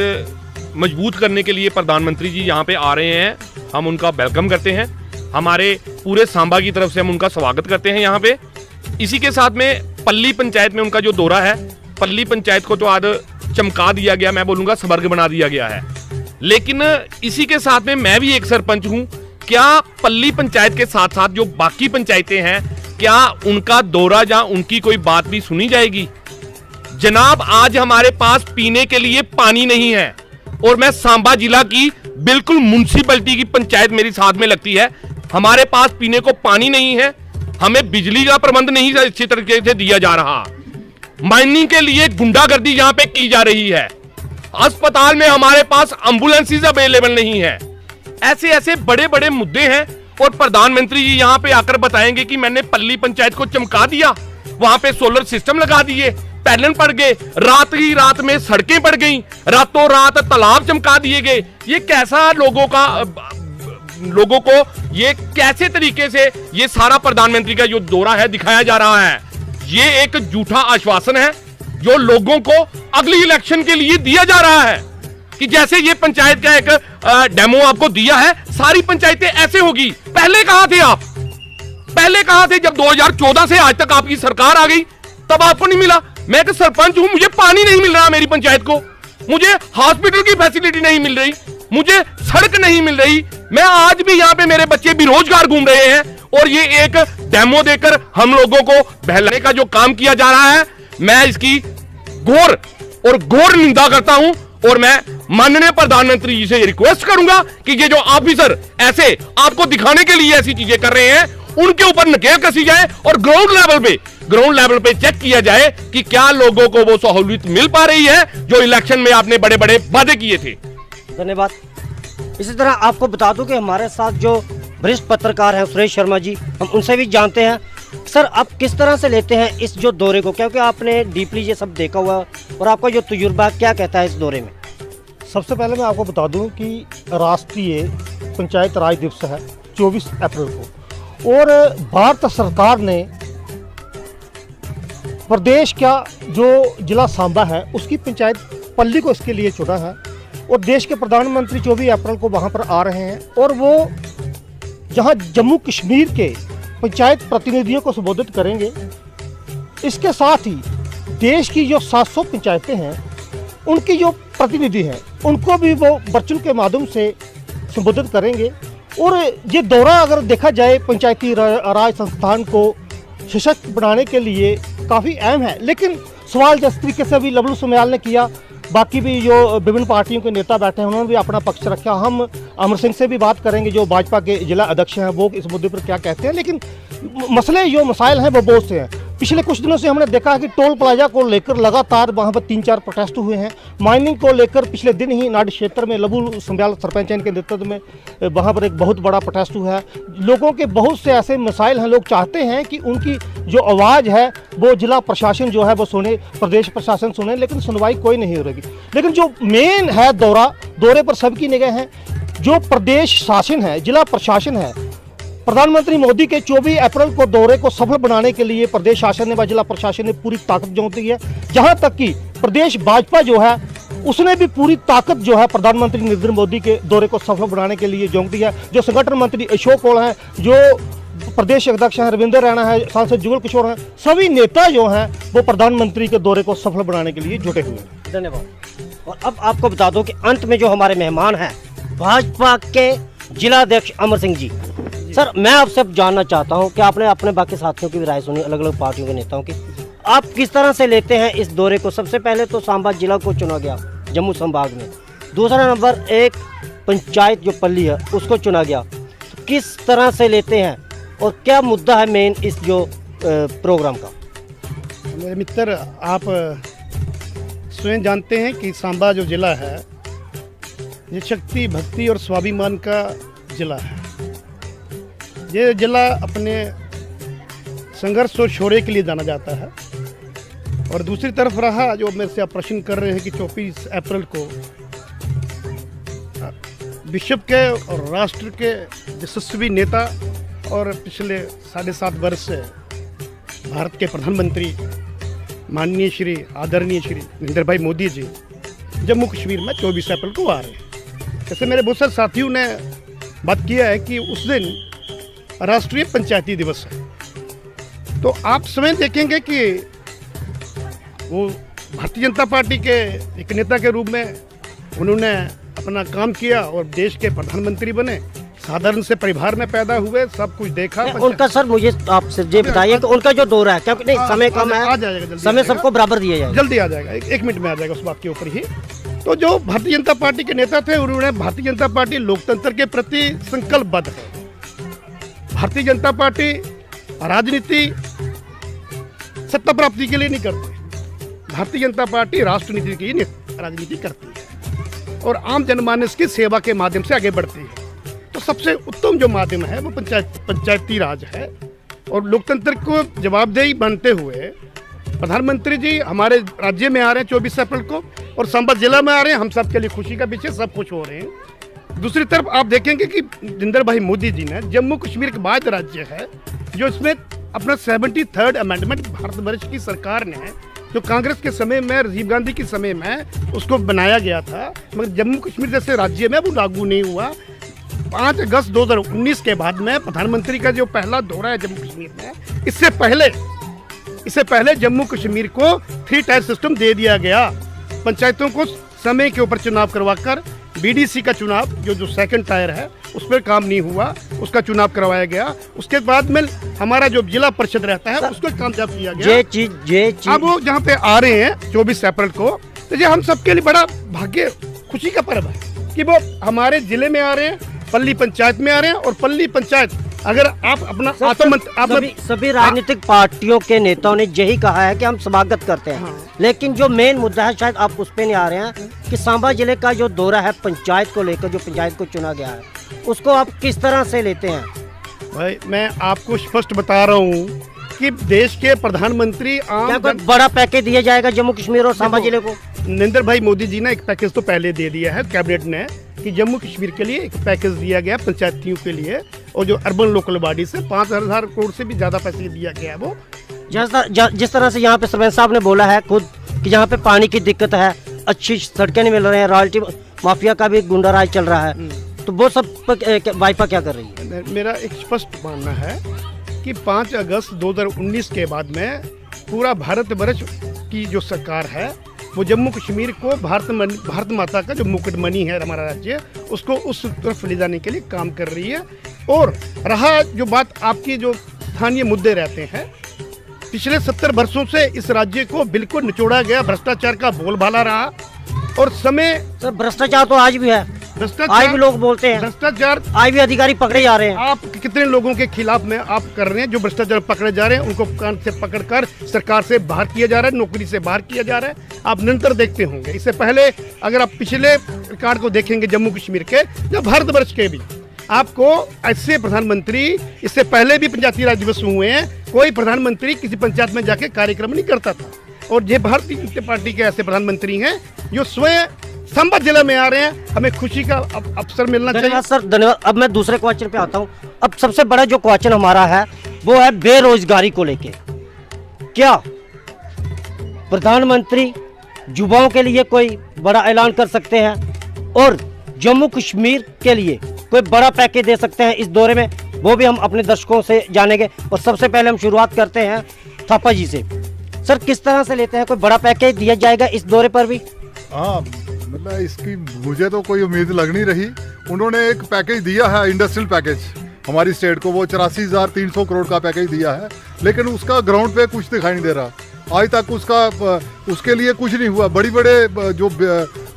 मजबूत करने के लिए प्रधानमंत्री जी यहाँ पे आ रहे हैं, हम उनका वेलकम करते हैं, हमारे पूरे सांबा की तरफ से हम उनका स्वागत करते हैं यहाँ पे। इसी के साथ में पल्ली पंचायत में उनका जो दौरा है, पल्ली पंचायत को तो आज चमका दिया गया, मैं बोलूँगा स्वर्ग बना दिया गया है। लेकिन इसी के साथ में मैं भी एक सरपंच हूँ, क्या पल्ली पंचायत के साथ साथ जो बाकी पंचायतें हैं, क्या उनका दौरा या उनकी कोई बात भी सुनी जाएगी? जनाब आज हमारे पास पीने के लिए पानी नहीं है, और मैं सांबा जिला की बिल्कुल म्युनिसिपैलिटी की पंचायत मेरी साथ में लगती है, हमारे पास पीने को पानी नहीं है, हमें बिजली का प्रबंध नहीं अच्छी तरीके से दिया जा रहा, माइनिंग के लिए गुंडागर्दी यहाँ पे की जा रही है, अस्पताल में हमारे पास एम्बुलेंसेस अवेलेबल नहीं है। ऐसे ऐसे बड़े बड़े मुद्दे हैं, और प्रधानमंत्री जी यहाँ पे आकर बताएंगे कि मैंने पल्ली पंचायत को चमका दिया, वहां पे सोलर सिस्टम लगा दिए, पैनल पड़ गए, रात ही रात में सड़कें पड़ गई, रातों रात तालाब चमका दिए गए। ये कैसा लोगों को ये कैसे तरीके से ये सारा प्रधानमंत्री का जो दौरा है दिखाया जा रहा है? ये एक झूठा आश्वासन है जो लोगों को अगली इलेक्शन के लिए दिया जा रहा है, कि जैसे ये पंचायत का एक डेमो आपको दिया है, सारी पंचायतें ऐसे होगी। पहले कहां थे आप? पहले कहां थे? जब 2014 से आज तक आपकी सरकार आ गई तब आपको नहीं मिला। मैं एक सरपंच हूं, मुझे पानी नहीं मिल रहा मेरी पंचायत को, मुझे हॉस्पिटल की फैसिलिटी नहीं मिल रही, मुझे सड़क नहीं मिल रही, मैं आज भी यहाँ पे मेरे बच्चे बेरोजगार घूम रहे हैं, और ये एक डेमो देकर हम लोगों को बहलाने का जो काम किया जा रहा है, मैं इसकी घोर निंदा करता हूं। और मैं माननीय प्रधानमंत्री जी से रिक्वेस्ट करूंगा कि ये जो ऑफिसर ऐसे आपको दिखाने के लिए ऐसी चीजें कर रहे हैं, उनके ऊपर नकेल कसी जाए, और ग्राउंड लेवल पे चेक किया जाए कि क्या लोगों को वो सहूलियत मिल पा रही है जो इलेक्शन में आपने बड़े बड़े वादे किए थे। धन्यवाद। इसी तरह आपको बता दूं कि हमारे साथ जो वरिष्ठ पत्रकार हैं सुरेश शर्मा जी, हम उनसे भी जानते हैं। सर आप किस तरह से लेते हैं इस जो दौरे को, क्योंकि आपने डीपली ये सब देखा हुआ, और आपका जो तजुर्बा क्या कहता है इस दौरे में? सबसे पहले मैं आपको बता दूं कि राष्ट्रीय पंचायत राज दिवस है 24 अप्रैल को, और भारत सरकार ने प्रदेश का जो जिला सांबा है उसकी पंचायत पल्ली को इसके लिए चुना है। और देश के प्रधानमंत्री 24 अप्रैल को वहाँ पर आ रहे हैं और वो जहाँ जम्मू कश्मीर के पंचायत प्रतिनिधियों को संबोधित करेंगे। इसके साथ ही देश की जो 700 पंचायतें हैं उनकी जो प्रतिनिधि हैं उनको भी वो वर्चुअल के माध्यम से संबोधित करेंगे। और ये दौरा अगर देखा जाए पंचायती राज संस्थान को सशक्त बनाने के लिए काफ़ी अहम है। लेकिन सवाल जिस तरीके से अभी लवलू सुमयाल ने किया, बाकी भी जो विभिन्न पार्टियों के नेता बैठे हैं उन्होंने भी अपना पक्ष रखा। हम अमर सिंह से भी बात करेंगे जो भाजपा के जिला अध्यक्ष हैं, वो इस मुद्दे पर क्या कहते हैं। लेकिन मसले जो मसाइल हैं वो बहुत से हैं। पिछले कुछ दिनों से हमने देखा है कि टोल प्लाजा को लेकर लगातार वहाँ पर 3-4 प्रोटेस्ट हुए हैं। माइनिंग को लेकर पिछले दिन ही नाड क्षेत्र में लवलू सुमयाल सरपंच के नेतृत्व में वहाँ पर एक बहुत बड़ा प्रोटेस्ट हुआ है। लोगों के बहुत से ऐसे मसाइल हैं, लोग चाहते हैं कि उनकी जो आवाज़ है वो जिला प्रशासन जो है वो सुने, प्रदेश प्रशासन सुने, लेकिन सुनवाई कोई नहीं हो रही। लेकिन जो मेन है दौरे पर सबकी निगाह है, जो प्रदेश शासन है, जिला प्रशासन है। प्रधानमंत्री मोदी के 24 अप्रैल को दौरे को सफल बनाने के लिए प्रदेश शासन ने व जिला प्रशासन ने पूरी ताकत झोंक दी है। जहां तक कि प्रदेश भाजपा जो है उसने भी पूरी ताकत जो है प्रधानमंत्री नरेंद्र मोदी के दौरे को सफल बनाने के लिए झोंक दी है। जो संगठन मंत्री अशोक कौल हैं, जो प्रदेश अध्यक्ष हैं रविंद्र रैना है, सांसद जुगल किशोर हैं, सभी नेता जो हैं वो प्रधानमंत्री के दौरे को सफल बनाने के लिए जुटे हुए हैं। धन्यवाद। और अब आपको बता दो कि अंत में जो हमारे मेहमान हैं भाजपा के जिला अध्यक्ष अमर सिंह जी। सर, मैं आपसे जानना चाहता हूं कि आपने अपने बाकी साथियों की भी राय सुनी, अलग अलग पार्टियों के नेताओं की, आप किस तरह से लेते हैं इस दौरे को? सबसे पहले तो सांबा जिला को चुना गया जम्मू संभाग में, दूसरा नंबर एक पंचायत जो पल्ली है उसको चुना गया, तो किस तरह से लेते हैं और क्या मुद्दा है मेन इस जो प्रोग्राम का? मेरे मित्र, आप स्वयं जानते हैं कि सांबा जो जिला है ये शक्ति, भक्ति और स्वाभिमान का जिला है। ये जिला अपने संघर्ष और शौर्य के लिए जाना जाता है। और दूसरी तरफ रहा जो मेरे से आप प्रश्न कर रहे हैं कि 24 अप्रैल को विश्व के और राष्ट्र के यशस्वी नेता और पिछले 7.5 वर्ष से भारत के प्रधानमंत्री माननीय श्री आदरणीय श्री नरेंद्र भाई मोदी जी जम्मू कश्मीर में 24 अप्रैल को आ रहे हैं। जैसे मेरे बहुत सारे साथियों ने बात किया है कि उस दिन राष्ट्रीय पंचायती दिवस है, तो आप स्वयं देखेंगे कि वो भारतीय जनता पार्टी के एक नेता के रूप में उन्होंने अपना काम किया और देश के प्रधानमंत्री बने, साधारण से परिवार में पैदा हुए, सब कुछ देखा। उनका सर मुझे आप ये बताइए कि उनका जो दौरा है, क्योंकि नहीं समय कम है, आ जाएगा जल्दी, समय सबको बराबर दिया जाएगा, जल्दी आ जाएगा, एक मिनट में आ जाएगा उस बात के ऊपर ही। तो जो भारतीय जनता पार्टी के नेता थे उन्होंने भारतीय जनता पार्टी लोकतंत्र के प्रति संकल्पबद्ध है। भारतीय जनता पार्टी राजनीति सत्ता प्राप्ति के लिए नहीं करती, भारतीय जनता पार्टी राष्ट्रनीति की राजनीति करती है और आम जनमानस की सेवा के माध्यम से आगे बढ़ती है। तो सबसे उत्तम जो माध्यम है वो पंचायती राज है। और लोकतंत्र को जवाबदेही बनते हुए प्रधानमंत्री जी हमारे राज्य में आ रहे हैं 24 अप्रैल को और सांबा जिला में आ रहे हैं। हम सब के लिए खुशी का विषय, सब कुछ हो रहे हैं। दूसरी तरफ आप देखेंगे कि नरेंद्र भाई मोदी जी ने जम्मू कश्मीर के बाद राज्य है जो इसमें अपना 73rd अमेंडमेंट भारतवर्ष की सरकार ने, जो कांग्रेस के समय में, राजीव गांधी के समय में उसको बनाया गया था, मगर जम्मू कश्मीर जैसे राज्य में वो लागू नहीं हुआ। 5 अगस्त 2019 के बाद में प्रधानमंत्री का जो पहला दौरा है जम्मू कश्मीर में, इससे पहले जम्मू कश्मीर को 3 टायर सिस्टम दे दिया गया। पंचायतों को समय के ऊपर चुनाव करवाकर बीडीसी का चुनाव जो सेकंड टायर है उस पर काम नहीं हुआ, उसका चुनाव करवाया गया। उसके बाद में हमारा जो जिला परिषद रहता है उसको कामयाब किया गया। ये चीज अब वो जहाँ पे आ रहे हैं 24 अप्रैल को, तो ये हम सबके लिए बड़ा भाग्य, खुशी का पर्व है कि वो हमारे जिले में आ रहे हैं, पल्ली पंचायत में आ रहे हैं। और पल्ली पंचायत अगर आप अपना सभी राजनीतिक पार्टियों के नेताओं ने यही कहा है कि हम स्वागत करते हैं। लेकिन जो मेन मुद्दा है, शायद आप उस पे नहीं आ रहे हैं कि सांबा जिले का जो दौरा है पंचायत को लेकर, जो पंचायत को चुना गया है, उसको आप किस तरह से लेते हैं? भाई मैं आपको स्पष्ट बता रहा हूँ कि देश के प्रधानमंत्री क्या कोई बड़ा पैकेज दिया जाएगा जम्मू कश्मीर और सांबा जिले को? नरेंद्र भाई मोदी जी ने एक पैकेज तो पहले दे दिया है कैबिनेट ने कि जम्मू कश्मीर के लिए एक पैकेज दिया गया पंचायतियों के लिए, और जो अर्बन लोकल बॉडी से 5,000 करोड़ से भी ज्यादा पैसे दिया गया है। वो जिस तरह से यहाँ पे सरपंच साहब ने बोला है खुद कि यहाँ पे पानी की दिक्कत है, अच्छी सड़कें नहीं मिल रही हैं, रॉयल्टी माफिया का भी गुंडा राज चल रहा है, तो वो सब पर भाजपा क्या कर रही है? मेरा एक स्पष्ट मानना है कि 5 अगस्त 2019 के बाद में पूरा भारतवर्ष की जो सरकार है वो जम्मू कश्मीर को भारत माता का जो मुकुटमणि है हमारा राज्य, उसको उस तरफ ले जाने के लिए काम कर रही है। और रहा जो बात आपकी जो स्थानीय मुद्दे रहते हैं, पिछले 70 वर्षों से इस राज्य को बिल्कुल निचोड़ा गया, भ्रष्टाचार का बोलबाला रहा। और समय सर भ्रष्टाचार तो आज भी है, आज भी लोग बोलते हैं भ्रष्टाचार, आज भी अधिकारी पकड़े जा रहे हैं। आप कितने लोगों के खिलाफ में आप कर रहे हैं जो भ्रष्टाचार पकड़े जा रहे हैं, उनको कान से पकड़कर सरकार से बाहर किया जा रहा है, नौकरी से बाहर किया जा रहा है। आप निरंतर देखते होंगे। इससे पहले अगर आप पिछले रिकॉर्ड को देखेंगे जम्मू कश्मीर के या भारतवर्ष के भी, आपको ऐसे प्रधानमंत्री, इससे पहले भी पंचायती राज दिवस हुए हैं, कोई प्रधानमंत्री किसी पंचायत में जाके कार्यक्रम नहीं करता था। और ये भारतीय जनता पार्टी के ऐसे प्रधानमंत्री हैं जो स्वयं संबा जिले में आ रहे हैं। हमें खुशी का अवसर मिलना चाहिए। सर धन्यवाद। अब मैं दूसरे क्वेश्चन पे आता हूँ। अब सबसे बड़ा जो क्वेश्चन हमारा है वो है बेरोजगारी को लेके। क्या प्रधानमंत्री युवाओं के लिए कोई बड़ा ऐलान कर सकते हैं और जम्मू कश्मीर के लिए कोई बड़ा पैकेज दे सकते हैं इस दौरे में? वो भी हम अपने दर्शकों से जानेंगे। और सबसे पहले हम शुरुआत करते हैं थापा जी से। सर किस तरह से लेते हैं, कोई बड़ा पैकेज दिया जाएगा इस दौरे पर भी? हाँ, मतलब इसकी मुझे तो कोई उम्मीद लग नहीं रही। उन्होंने एक पैकेज दिया है, इंडस्ट्रियल पैकेज हमारी स्टेट को, वो 84,300 करोड़ का पैकेज दिया है, लेकिन उसका ग्राउंड पे कुछ दिखाई नहीं दे रहा। आज तक उसके लिए कुछ नहीं हुआ। बड़ी बड़े जो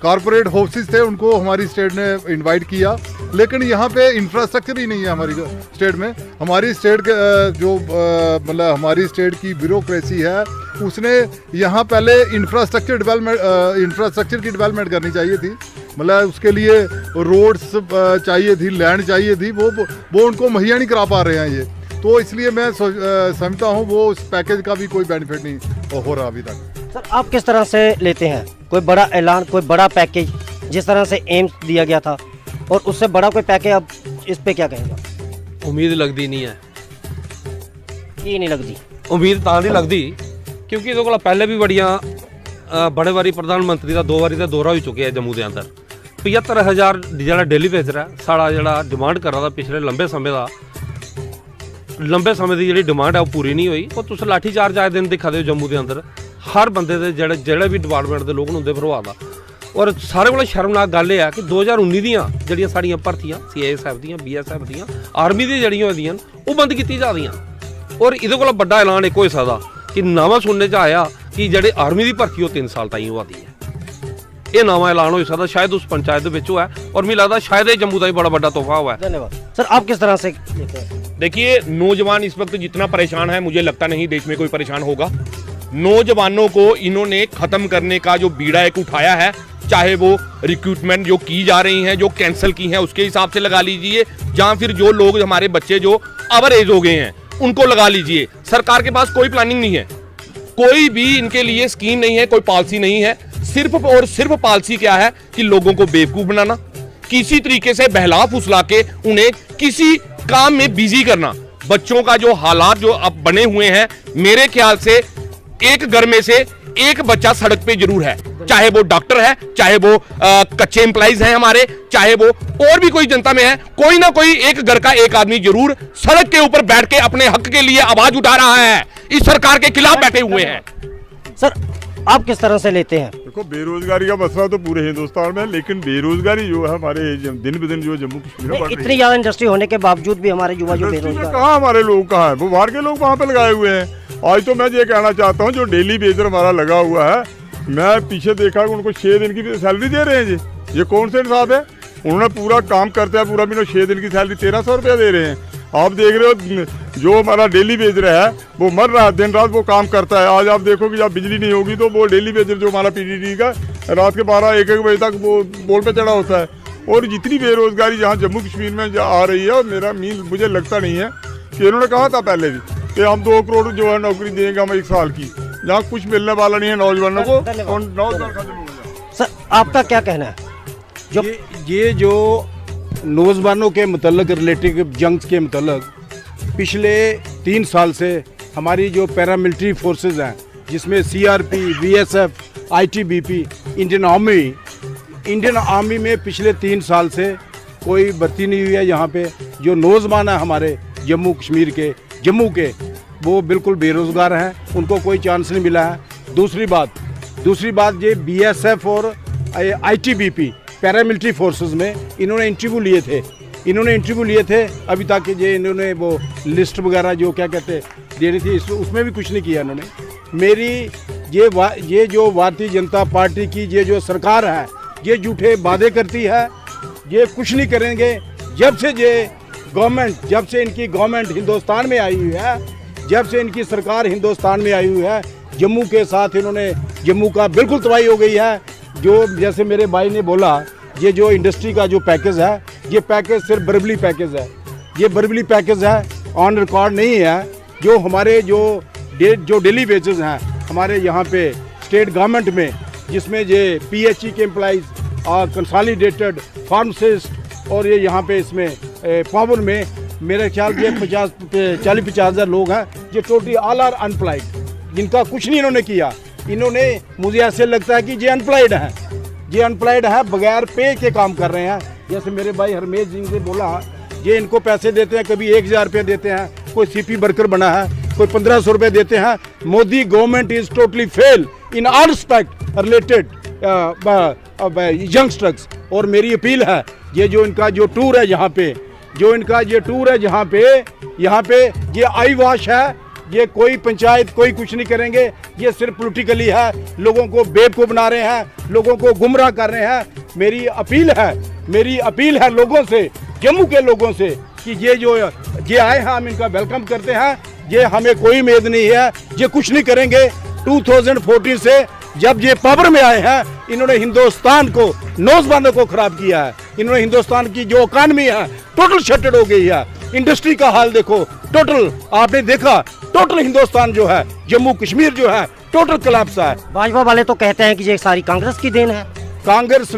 कॉरपोरेट हाउसेस थे उनको हमारी स्टेट ने इनवाइट किया, लेकिन यहाँ पे इंफ्रास्ट्रक्चर ही नहीं है हमारी स्टेट में। हमारी स्टेट के जो मतलब हमारी स्टेट की ब्यूरोक्रेसी है, उसने यहाँ पहले इंफ्रास्ट्रक्चर की डेवलपमेंट करनी चाहिए थी। मतलब उसके लिए रोड्स चाहिए थी, लैंड चाहिए थी, वो उनको मुहैया नहीं करा पा रहे हैं ये। तो इसलिए मैं समझता हूँ वो उस पैकेज का भी कोई बेनिफिट नहीं हो रहा अभी तक। सर आप किस तरह से लेते हैं, कोई बड़ा ऐलान, कोई बड़ा पैकेज जिस तरह से एम्स दिया गया था और उससे बड़ा कोई पैकेज, अब इस पे क्या कहेगा? उम्मीद लगती नहीं है। ये नहीं लगती उम्मीद तां नहीं लगती क्योंकि ਇਹਦੇ ਕੋਲ ਪਹਿਲੇ ਵੀ ਬੜੀਆਂ ਬੜੇ ਵਾਰੀ ਪ੍ਰਧਾਨ ਮੰਤਰੀ ਦਾ 2 ਵਾਰੀ ਦਾ ਦੌਰਾ ਹੋ ਚੁੱਕਿਆ ਹੈ ਜੰਮੂ ਦੇ ਅੰਦਰ। 75,000 ਜਿਹੜਾ ਡੇਲੀ ਵੇਚ ਰਿਹਾ ਸਾਡਾ ਜਿਹੜਾ ਡਿਮਾਂਡ ਕਰ ਰਹਾ ਪਿਛਲੇ ਲੰਬੇ ਸਮੇਂ ਦੀ ਜਿਹੜੀ ਡਿਮਾਂਡ ਹੈ ਉਹ ਪੂਰੀ ਨਹੀਂ ਹੋਈ। ਉਹ ਤੁਸੀਂ ਲਾਠੀ ਚਾਰਜ ਆਏ ਦਿਨ ਦਿਖਾ ਦਿਓ ਜੰਮੂ ਦੇ ਅੰਦਰ ਹਰ ਬੰਦੇ ਦੇ ਜਿਹੜੇ ਵੀ ਡਿਪਾਰਟਮੈਂਟ ਦੇ ਲੋਕ ਹੁੰਦੇ ਭਰਵਾਦਾ। ਔਰ ਸਾਰੇ ਕੋਲ ਸ਼ਰਮਨਾਕ ਗੱਲ ਇਹ ਆ ਕਿ 2019 ਦੀਆਂ ਜਿਹੜੀਆਂ ਸਾਡੀਆਂ ਭਰਤੀਆਂ CISF ਦੀਆਂ, BSF ਦੀਆਂ, ਆਰਮੀ ਦੀਆਂ ਜਿਹੜੀਆਂ ਹੋਈਆਂ ਉਹ ਬੰਦ ਕੀਤੀ ਜਾ ਰਹੀਆਂ। ਔਰ ਇਹਦੇ ਕੋਲ ਵੱਡਾ ਐਲਾਨ ਇੱਕ ਹੋ ਸਕਦਾ कि नवा सुनने च आया कि जेडे आर्मी की भर्ती 3 साल ताईं होती है। ये नवा ऐलान हो सकता शायद उस पंचायत है और मुझे लगता शायद ये जम्मू का ही बड़ा बड़ा तोहफा हुआ है। धन्यवाद सर। आप किस तरह से लेते हैं? देखिए, नौजवान इस वक्त जितना परेशान है, मुझे लगता नहीं देश में कोई परेशान होगा। नौजवानों को इन्होंने खत्म करने का जो बीड़ा एक उठाया है, चाहे वो रिक्रूटमेंट जो की जा रही हैं, जो कैंसिल की हैं, उसके हिसाब से लगा लीजिए, या फिर जो लोग हमारे बच्चे जो ओवर एज हो गए हैं उनको लगा लीजिए। सरकार के पास कोई प्लानिंग नहीं है, कोई भी इनके लिए स्कीम नहीं है, कोई पॉलिसी नहीं है। सिर्फ और सिर्फ पॉलिसी क्या है कि लोगों को बेवकूफ बनाना, किसी तरीके से बहला फुसला के उन्हें किसी काम में बिजी करना। बच्चों का जो हालात जो अब बने हुए हैं, मेरे ख्याल से एक घर में से एक बच्चा सड़क पे जरूर है, चाहे वो डॉक्टर है, चाहे वो कच्चे एम्प्लॉइज हैं हमारे, चाहे वो और भी कोई जनता में है, कोई ना कोई एक घर का एक आदमी जरूर सड़क के ऊपर बैठ के अपने हक के लिए आवाज उठा रहा है, इस सरकार के खिलाफ बैठे हुए हैं। सर आप किस तरह से लेते हैं? देखो, बेरोजगारी का मसला तो पूरे हिंदुस्तान में, लेकिन बेरोजगारी जो है हमारे दिन ब दिन जो जम्मू कश्मीर में बढ़ रही है। इतनी ज्यादा इंडस्ट्री होने के बावजूद भी हमारे युवा जो बेरोजगार, कहाँ हमारे लोग कहाँ है? वो बाहर के लोग वहाँ पे लगाए हुए हैं। आज तो मैं ये कहना चाहता हूँ, जो डेली वेजर हमारा लगा हुआ है, मैं पीछे देखा कि उनको 6 दिन की सैलरी दे रहे हैं जी। ये कौन से इंसाफ है? उन्होंने पूरा काम करते हैं, पूरा महीना 6 दिन की सैलरी 1300 रुपया दे रहे हैं। आप देख रहे हो, जो हमारा डेली वेजर है वो मर रहा है, दिन रात वो काम करता है। आज आप देखो कि जब बिजली नहीं होगी तो वो डेली वेजर जो हमारा PDD का रात के 12-1 बजे तक वो बोल पे चढ़ा होता है। और जितनी बेरोजगारी जहाँ जम्मू कश्मीर में आ रही है, और मेरा मुझे लगता नहीं है कि इन्होंने कहा था पहले भी कि हम 2 करोड़ जो है नौकरी देंगे हम 1 साल की, जहाँ कुछ मिलने वाला नहीं है नौजवानों को। सर आपका क्या कहना है? ये जो नौजवानों के मतलब रिलेटिव जंग्स के मतलब पिछले 3 साल से हमारी जो पैरामिलिट्री फोर्सेस हैं, जिसमें CRP, BSF, ITBP, Indian army, Indian army में पिछले 3 साल से कोई भर्ती नहीं हुई है। यहाँ पे जो नौजवान है हमारे जम्मू कश्मीर के, जम्मू के, वो बिल्कुल बेरोज़गार हैं, उनको कोई चांस नहीं मिला है। दूसरी बात ये BSF और ITBP पैरामिलिट्री फोर्सेस में इन्होंने इंटरव्यू लिए थे अभी तक ये इन्होंने वो लिस्ट वगैरह जो क्या कहते देनी थी उसमें भी कुछ नहीं किया इन्होंने। मेरी ये जो भारतीय जनता पार्टी की ये जो सरकार है, ये झूठे वादे करती है, ये कुछ नहीं करेंगे। जब से इनकी गवर्नमेंट हिंदुस्तान में आई हुई है, जब से इनकी सरकार हिंदुस्तान में आई हुई है, जम्मू के साथ इन्होंने, जम्मू का बिल्कुल तबाही हो गई है। जो जैसे मेरे भाई ने बोला, ये जो इंडस्ट्री का जो पैकेज है, ये पैकेज सिर्फ बर्बली पैकेज है, ये बर्बली पैकेज है, ऑन रिकॉर्ड नहीं है। जो हमारे जो डेली वेजेस हैं हमारे यहाँ पे स्टेट गवर्नमेंट में, जिसमें ये PHE के एम्प्लॉइज़ और कंसोलिडेटेड फार्मासिस्ट और ये यहाँ पे इसमें पावर में मेरे ख्याल के 40-50 हज़ार लोग हैं, ये टोटली ऑल आर अनप्लॉयड, जिनका कुछ नहीं इन्होंने किया। इन्होंने, मुझे ऐसे लगता है कि ये अनप्लॉयड है, बगैर पे के काम कर रहे हैं। जैसे मेरे भाई हरमेश जी ने बोला, ये इनको पैसे देते हैं, कभी 1000 रुपये देते हैं, कोई CP वर्कर बना है, कोई 1500 रुपये देते हैं। Modi government is totally fail in all respect related youngsters. और मेरी अपील है, ये जो इनका जो टूर है यहाँ पे, यहाँ पे ये आई वॉश है, ये कोई पंचायत कोई कुछ नहीं करेंगे, ये सिर्फ पॉलिटिकली है, लोगों को बेवकूफ़ बना रहे हैं, लोगों को गुमराह कर रहे हैं। मेरी अपील है लोगों से, जम्मू के लोगों से, कि ये आए हैं, हम इनका वेलकम करते हैं। ये हमें कोई उम्मीद नहीं है, ये कुछ नहीं करेंगे। 2014 से जब ये पावर में आए हैं, इन्होंने हिंदुस्तान को, नौजवानों को खराब किया है। इन्होंने हिंदुस्तान की जो इकॉनमी है टोटल शटर्ड हो गई है। इंडस्ट्री का हाल देखो, टोटल आपने देखा, टोटल हिंदुस्तान जो है, जम्मू कश्मीर जो है, टोटल कोलैप्स है। भाजपा वाले तो कहते हैं कि ये सारी कांग्रेस की देन है। कांग्रेस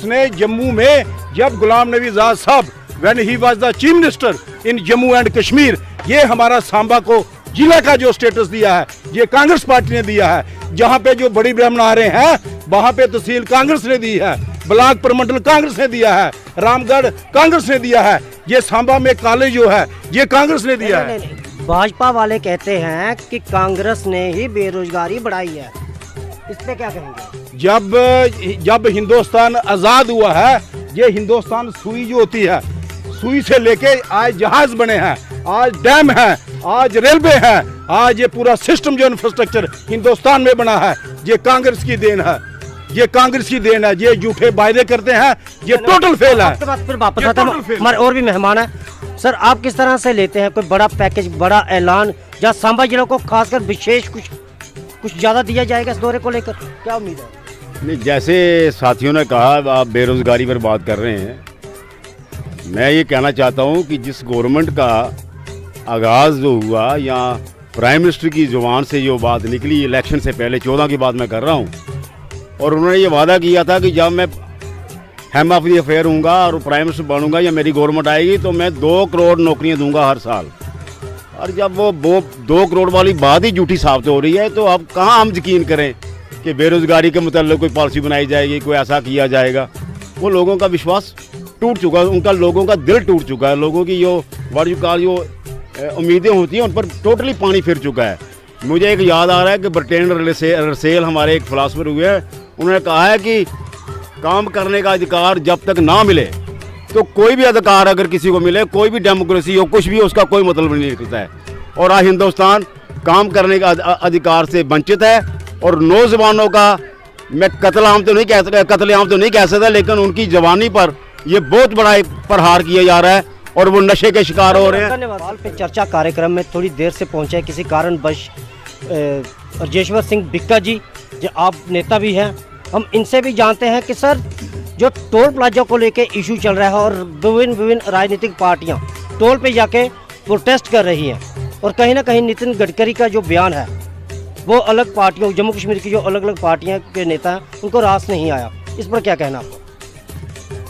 ने जम्मू में, जब गुलाम नबी आजाद साहब when he was the chief minister in Jammu and Kashmir, ये हमारा सांबा को जिला का जो स्टेटस दिया है, ये कांग्रेस पार्टी ने दिया है। जहाँ पे जो बड़ी ब्राह्मण आ रहे हैं, वहाँ पे तहसील कांग्रेस ने दी है, ब्लॉक प्रमंडल कांग्रेस ने दिया है, रामगढ़ कांग्रेस ने दिया है, ये सांबा में कॉलेज जो है, ये कांग्रेस ने दिया है। भाजपा वाले कहते हैं कि कांग्रेस ने ही बेरोजगारी बढ़ाई है, इस पे क्या कहेंगे? जब हिंदुस्तान आज़ाद हुआ है, ये हिंदुस्तान सुई जो होती है, सुई से लेके आज जहाज बने हैं, आज डैम है, आज रेलवे है, आज ये पूरा सिस्टम जो इंफ्रास्ट्रक्चर हिंदुस्तान में बना है, ये कांग्रेस की देन है। ये झूठे वायदे करते हैं, ये टोटल फेल है। फिर वापस आता है, हमारे और भी मेहमान है। सर, आप किस तरह से लेते हैं कोई बड़ा पैकेज, बड़ा ऐलान, जहाँ सांबा जिले को खासकर विशेष कुछ ज़्यादा दिया जाएगा इस दौरे को लेकर, क्या उम्मीद है? नहीं, जैसे साथियों ने कहा, आप बेरोज़गारी पर बात कर रहे हैं। मैं ये कहना चाहता हूँ कि जिस गवर्नमेंट का आगाज़ जो हुआ, या प्राइम मिनिस्टर की ज़ुबान से जो बात निकली इलेक्शन से पहले, 14 की बात मैं कर रहा हूँ, और उन्होंने ये वादा किया था कि जब मैं हेड ऑफ द अफेयर हूँगा और प्राइम मिनिस्टर बनूंगा या मेरी गवर्नमेंट आएगी, तो मैं 2 करोड़ नौकरियाँ दूंगा हर साल। और जब वो 2 करोड़ वाली बात ही झूठी साबित हो रही है, तो अब कहाँ हम यकीन करें कि बेरोज़गारी के मतलब कोई पॉलिसी बनाई जाएगी, कोई ऐसा किया जाएगा। वो लोगों का विश्वास टूट चुका है, उनका लोगों का दिल टूट चुका है। लोगों की जो उम्मीदें होती हैं उन पर टोटली पानी फिर चुका है। मुझे एक याद आ रहा है कि ब्रिटेन रसेल हमारे एक फिलासफर हुए हैं, उन्होंने कहा है कि काम करने का अधिकार जब तक ना मिले, तो कोई भी अधिकार अगर किसी को मिले, कोई भी डेमोक्रेसी हो, कुछ भी, उसका कोई मतलब नहीं निकलता है। और आज हिंदुस्तान काम करने का अधिकार से वंचित है। और नौजवानों का मैं कत्लेआम तो नहीं कह सकता, लेकिन उनकी जवानी पर ये बहुत बड़ा एक प्रहार किया जा रहा है और वो नशे के शिकार हो रहे हैं। धन्यवाद। पे चर्चा कार्यक्रम में थोड़ी देर से पहुंचे किसी कारणवश राजेश्वर सिंह बिक्का जी, जो आप नेता भी हैं, हम इनसे भी जानते हैं कि सर, जो टोल प्लाजा को लेके इशू चल रहा है और विभिन्न राजनीतिक पार्टियां टोल पे जाके प्रोटेस्ट कर रही हैं, और कहीं ना कहीं नितिन गडकरी का जो बयान है वो अलग पार्टियों, जम्मू कश्मीर की जो अलग अलग पार्टियां के नेता हैं, उनको रास नहीं आया। इस पर क्या कहना आपको?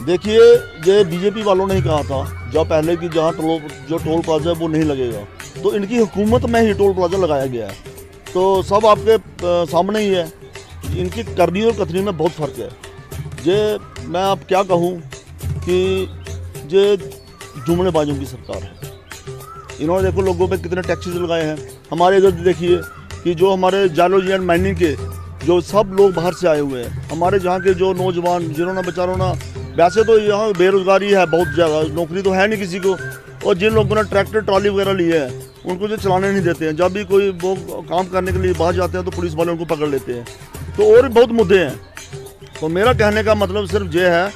देखिए, ये बीजेपी वालों ने ही कहा था जब पहले कि जहाँ जो टोल प्लाजा है वो नहीं लगेगा, तो इनकी हुकूमत में ही टोल प्लाजा लगाया गया है। तो सब आपके सामने ही है इनकी करनी और कथनी में बहुत फ़र्क है। ये मैं अब क्या कहूँ कि ये जुमलेबाजों की सरकार है। इन्होंने देखो लोगों पे कितने टैक्सेस लगाए हैं। हमारे इधर देखिए कि जो हमारे जालोजी एंड माइनिंग के जो सब लोग बाहर से आए हुए हैं, हमारे जहाँ के जो नौजवान जिन्होंने बेचारों ना, वैसे तो यहाँ बेरोजगारी है बहुत ज़्यादा, नौकरी तो है नहीं किसी को, और जिन लोगों ने ट्रैक्टर ट्रॉली वगैरह लिए हैं उनको जो चलाने नहीं देते हैं। जब भी कोई वो काम करने के लिए बाहर जाते हैं तो पुलिस वाले उनको पकड़ लेते हैं। तो और भी बहुत मुद्दे हैं। तो मेरा कहने का मतलब सिर्फ ये है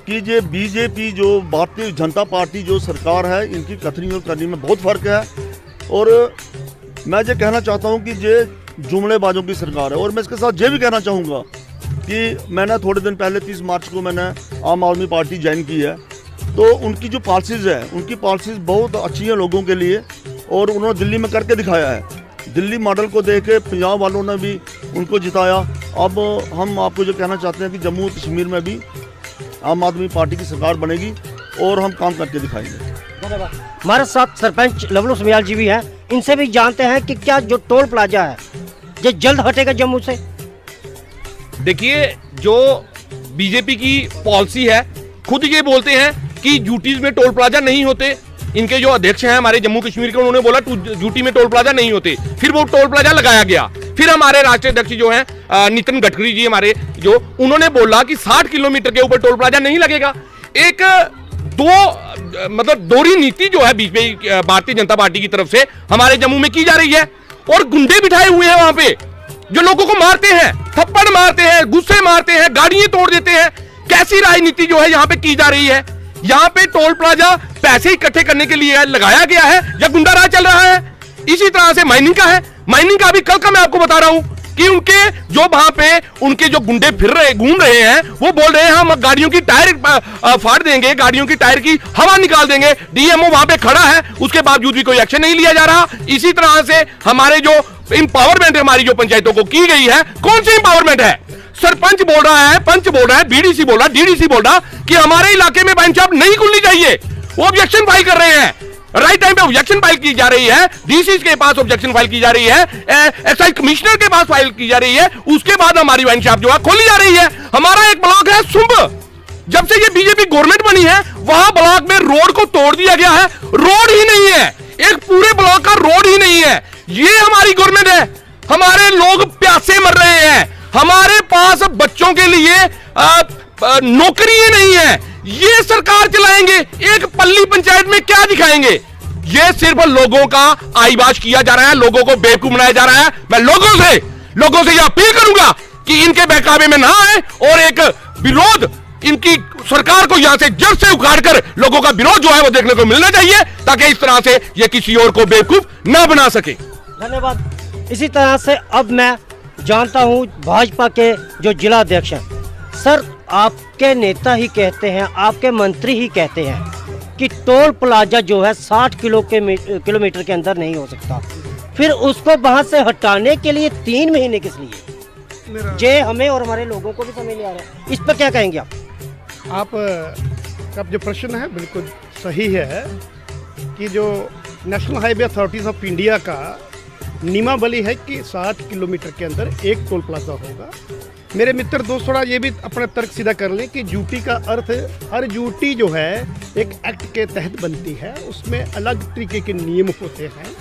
कि ये बीजेपी जो भारतीय जनता पार्टी जो सरकार है, इनकी कथनी और करनी में बहुत फ़र्क है। और मैं ये कहना चाहता हूँ कि ये जुमलेबाजों की सरकार है। और मैं इसके साथ ये भी कहना चाहूँगा कि मैंने थोड़े दिन पहले 30 मार्च को मैंने आम आदमी पार्टी ज्वाइन की है। तो उनकी जो पॉलिसीज़ है, उनकी पॉलिसीज़ बहुत अच्छी हैं लोगों के लिए, और उन्होंने दिल्ली में करके दिखाया है। दिल्ली मॉडल को देख के पंजाब वालों ने भी उनको जिताया। अब हम आपको जो कहना चाहते हैं कि जम्मू कश्मीर में भी आम आदमी पार्टी की सरकार बनेगी और हम काम करके दिखाएंगे। हमारे साथ सरपंच लवलू सुमियाल जी भी हैं, इनसे भी जानते हैं कि क्या जो टोल प्लाजा है ये जल्द हटेगा जम्मू से। देखिए, जो बीजेपी की पॉलिसी है, खुद ये बोलते हैं कि यूटीज में टोल प्लाजा नहीं होते। इनके जो अध्यक्ष हैं हमारे जम्मू कश्मीर के, उन्होंने बोला यूटी में टोल प्लाजा नहीं होते, फिर वो टोल प्लाजा लगाया गया। फिर हमारे राष्ट्रीय अध्यक्ष जो हैं नितिन गडकरी जी हमारे, जो उन्होंने बोला कि 60 किलोमीटर के ऊपर टोल प्लाजा नहीं लगेगा। एक दोहरी नीति जो है बीच में भारतीय जनता पार्टी की तरफ से हमारे जम्मू में की जा रही है। और गुंडे बिठाए हुए हैं वहां पे जो लोगों को मारते हैं, थप्पड़ मारते हैं, गुस्से मारते हैं, गाड़ियां तोड़ देते हैं। कैसी राजनीति जो है यहाँ पे की जा रही है? यहाँ पे टोल प्लाजा पैसे इकट्ठे करने के लिए लगाया गया है या गुंडा राज चल रहा है? इसी तरह से माइनिंग का है। माइनिंग का भी कल का मैं आपको बता रहा हूं कि उनके जो वहां पे उनके जो गुंडे घूम रहे हैं, वो बोल रहे हैं हम गाड़ियों की टायर फाड़ देंगे, गाड़ियों की टायर की हवा निकाल देंगे। डीएमओ वहां पे खड़ा है, उसके बावजूद भी कोई एक्शन नहीं लिया जा रहा। इसी तरह से हमारे जो इंपावरमेंट हमारी जो पंचायतों को की गई है, कौन सी इंपावरमेंट है? सरपंच बोल रहा है, पंच बोल रहा है, बीडीसी बोल रहा है, डीडीसी बोल रहा कि हमारे इलाके में बैंक शॉप नहीं खुलनी चाहिए। वो ऑब्जेक्शन फाइल कर रहे हैं, राइट टाइम पे ऑब्जेक्शन फाइल की जा रही है, डीसी के पास ऑब्जेक्शन फाइल की जा रही है, एक्साइज कमिश्नर के पास फाइल की जा रही है। उसके बाद हमारी वाइन शॉप जो है खोली जा रही है। हमारा एक ब्लॉक है सुंब, जब से ये बीजेपी गवर्नमेंट बनी है वहां ब्लॉक में रोड को तोड़ दिया गया है। रोड ही नहीं है, एक पूरे ब्लॉक का रोड ही नहीं है। ये हमारी गवर्नमेंट है। हमारे लोग प्यासे मर रहे हैं, हमारे पास बच्चों के लिए नौकरी नहीं है। ये सरकार चलाएंगे, एक पल्ली पंचायत में क्या दिखाएंगे? ये सिर्फ लोगों का आईबाश किया जा रहा है, लोगों को बेवकूफ बनाया जा रहा है। मैं लोगों से यह अपील करूंगा कि इनके बहकावे में ना आए और एक विरोध, इनकी सरकार को यहां से जड़ से उखाड़कर लोगों का विरोध जो है वो देखने को मिलना चाहिए, ताकि इस तरह से ये किसी और को बेवकूफ ना बना सके। धन्यवाद। इसी तरह से अब मैं जानता हूं भाजपा के जो जिला अध्यक्ष हैं। सर, आपके नेता ही कहते हैं, आपके मंत्री ही कहते हैं कि टोल प्लाजा जो है 60 किलोमीटर के अंदर नहीं हो सकता। फिर उसको वहां से हटाने के लिए 3 महीने किस लिए? जे हमें और हमारे लोगों को भी समझ नहीं आ रहा है। इस पर क्या कहेंगे आप? आपका जो प्रश्न है बिल्कुल सही है कि जो national highway authorities of India का नियमावली है कि 60 किलोमीटर के अंदर एक टोल प्लाजा होगा। मेरे मित्र दोस्त थोड़ा ये भी अपना तर्क सीधा कर लें कि ड्यूटी का अर्थ, हर ड्यूटी जो है एक एक्ट के तहत बनती है, उसमें अलग तरीके के नियम होते हैं।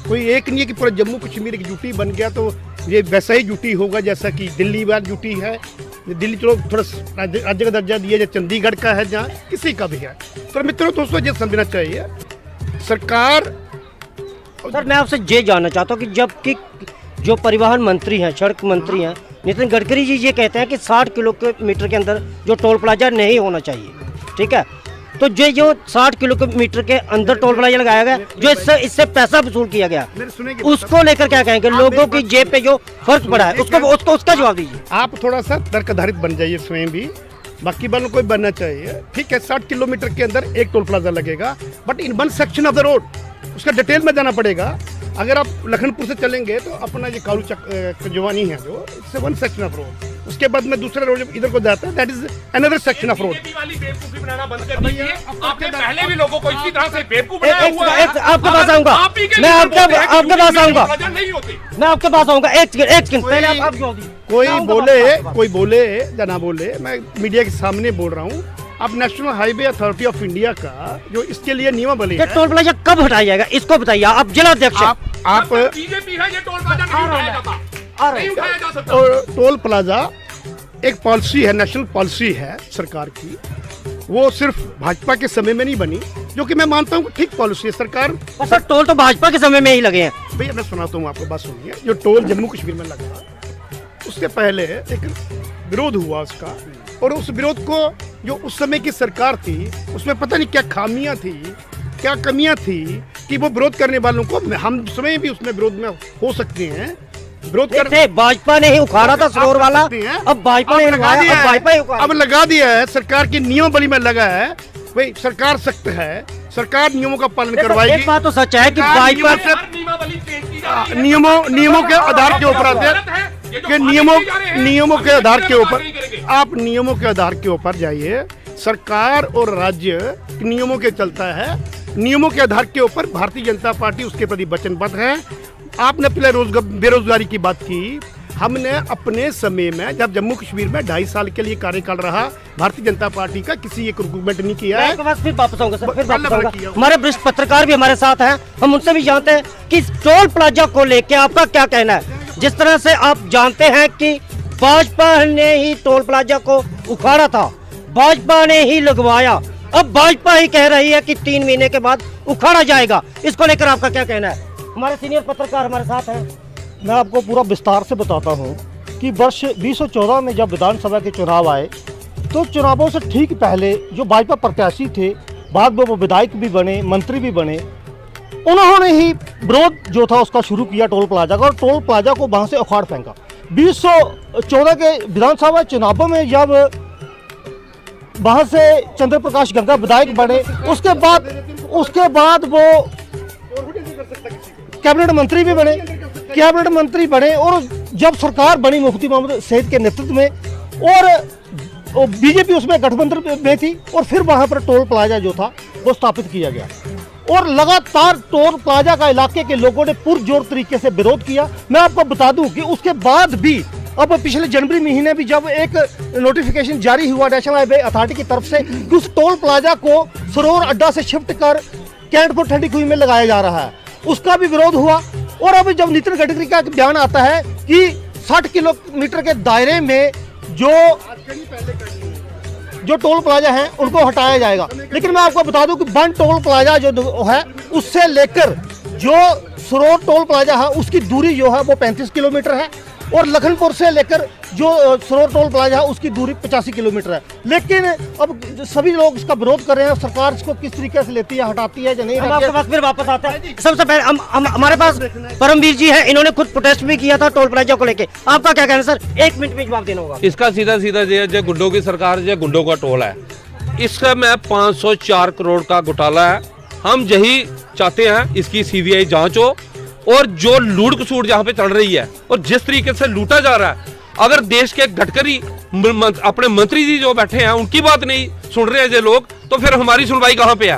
कोई एक नहीं है कि पूरा जम्मू कश्मीर की ड्यूटी बन गया तो ये वैसा ही ड्यूटी होगा जैसा कि दिल्ली वाली ड्यूटी है। दिल्ली चलो थोड़ा राज्य का दर्जा दिया जाए, चंडीगढ़ का है, जहाँ किसी का भी है। तो मित्रों दोस्तों ये समझना चाहिए सरकार। सर, मैं आपसे ये जानना चाहता हूँ कि जबकि जो परिवहन मंत्री हैं, सड़क मंत्री हैं नितिन गडकरी जी ये कहते हैं कि 60 किलोमीटर के अंदर जो टोल प्लाजा नहीं होना चाहिए, ठीक है? तो जो 60 किलोमीटर के अंदर टोल प्लाजा लगाया गया, जो इससे पैसा वसूल किया गया, उसको लेकर क्या कहेंगे? लोगों की जेब पे जो फर्क पड़ा है उसको उसका जवाब दीजिए। आप थोड़ा सा तर्क आधारित बन जाइए स्वयं भी, बाकी वालों को बनना चाहिए। ठीक है, 60 किलोमीटर के अंदर एक टोल प्लाजा लगेगा, but in one section of the road उसका डिटेल में जाना पड़ेगा। अगर आप लखनपुर से चलेंगे तो अपना ये कालू जवानी है जो it's one section of road, उसके बाद में दूसरा रोड इधर को जाता है, that is another section of road. बेवकूफी बनाना बंद कर दीजिए। आपने पहले भी लोगों को इसी तरह से बेवकूफ बनाया हुआ है। आपके पास आऊंगा, मैं आपके पास आऊंगा, मैं आपके पास आऊंगा। एक सेकंड पहले आप जोड़ दीजिए। कोई बोले या ना बोले, मैं मीडिया के सामने बोल रहा हूँ। अब national highway authority of India का जो इसके लिए नियमावली ये है, टोल प्लाजा कब हटाया जाएगा इसको बताइए, आप जिला अध्यक्ष हैं। आप बीजेपी है, ये टोल प्लाजा नहीं उठाया जाता, नहीं उठाया जा सकता। और टोल प्लाजा एक पॉलिसी है, नेशनल पॉलिसी है सरकार की। वो सिर्फ भाजपा के समय में नहीं बनी, जो कि मैं मानता हूँ ठीक पॉलिसी है सरकार। सर टोल तो भाजपा के समय में ही लगे हैं। भैया मैं सुनाता हूँ आपको, बात सुनिए। जो टोल जम्मू कश्मीर में लगा, उसके पहले एक विरोध हुआ उसका, और उस विरोध को जो उस समय की सरकार थी, उसमें पता नहीं क्या खामियां थी, क्या कमियां थी, कि वो विरोध करने वालों को, हम समय भी उसमें विरोध में हो सकते हैं, विरोध कर। भाजपा ने ही उखाड़ा था सरोवर वाला, अब भाजपा ने लगा दिया, अब लगा दिया है, सरकार की नियमावली में लगा है। भाई सरकार सख्त है, सरकार नियमों का पालन करवाएगी। एक बात तो सच है कि भाजपा नियमों के आधार के ऊपर आते हैं कि नियमों के आधार के ऊपर, आप नियमों के आधार के ऊपर जाइए। सरकार और राज्य नियमों के चलता है, नियमों के आधार के ऊपर भारतीय जनता पार्टी उसके प्रति वचनबद्ध है। आपने पहले बेरोजगारी की बात की, हमने अपने समय में जब जम्मू कश्मीर में 2.5 साल के लिए कार्यकाल रहा, भारतीय जनता पार्टी का किसी एक रिक्रूटमेंट नहीं किया है। फिर वापस आऊंगा सर, फिर वापस आऊंगा। हमारे वरिष्ठ पत्रकार भी हमारे साथ हैं, हम उनसे भी जानते हैं कि टोल प्लाजा को लेके आपका क्या कहना है। जिस तरह से आप जानते हैं कि भाजपा ने ही टोल प्लाजा को उखाड़ा था, भाजपा ने ही लगवाया, अब भाजपा ही कह रही है कि 3 महीने के बाद उखाड़ा जाएगा। इसको लेकर आपका क्या कहना है? हमारे सीनियर पत्रकार हमारे साथ हैं। मैं आपको पूरा विस्तार से बताता हूँ कि वर्ष 2014 में जब विधानसभा के चुनाव आए, तो चुनावों से ठीक पहले जो भाजपा प्रत्याशी थे, बाद में वो विधायक भी बने, मंत्री भी बने, उन्होंने ही विरोध जो था उसका शुरू किया टोल प्लाजा का, और टोल प्लाजा को वहाँ से उखाड़ फेंका। 2014 के विधानसभा चुनावों में जब वहाँ से चंद्र प्रकाश गंगा विधायक बने, उसके बाद वो कैबिनेट मंत्री बने और जब सरकार बनी मुफ्ती मोहम्मद सईद के नेतृत्व में, और बीजेपी उसमें गठबंधन में थी, और फिर वहां पर टोल प्लाजा जो था वो स्थापित किया गया, और लगातार टोल प्लाजा का इलाके के लोगों ने पुरजोर तरीके से विरोध किया। मैं आपको बता दूं कि उसके बाद भी अब पिछले जनवरी महीने भी जब एक नोटिफिकेशन जारी हुआ नेशनल हाईवे अथॉरिटी की तरफ से कि उस टोल प्लाजा को सरोवर अड्डा से शिफ्ट कर कैंटपुर ठंडी कुई में लगाया जा रहा है, उसका भी विरोध हुआ। और अब जब नितिन गडकरी का बयान आता है कि 60 किलोमीटर के दायरे में जो टोल प्लाजा है उनको हटाया जाएगा, लेकिन मैं आपको बता दूं कि बन टोल प्लाजा जो है उससे लेकर जो सरोवर टोल प्लाजा है उसकी दूरी जो है वो 35 किलोमीटर है, और लखनपुर से लेकर जो सरोवर टोल प्लाजा है उसकी दूरी 85 किलोमीटर है। लेकिन अब सभी लोग इसका विरोध कर रहे हैं, सरकार इसको किस तरीके से लेती है, हटाती है या नहीं। हम आपके पास फिर वापस आते हैं। सबसे पहले हमारे पास परमवीर जी है, इन्होंने खुद प्रोटेस्ट भी किया था टोल प्लाजा को लेके, आपका क्या कहना है सर? 1 मिनट में जवाब देना होगा। इसका सीधा जो गुंडों की सरकार, जो गुंडों का टोल है, इसका में 504 करोड़ का घोटाला है। हम यही चाहते हैं इसकी सीबीआई जांच हो, और जो लूट खसूट जहाँ पे चल रही है और जिस तरीके से लूटा जा रहा है, अगर देश के गडकरी अपने मंत्री जी जो बैठे हैं उनकी बात नहीं सुन रहे हैं ये लोग, तो फिर हमारी सुनवाई कहाँ पे है?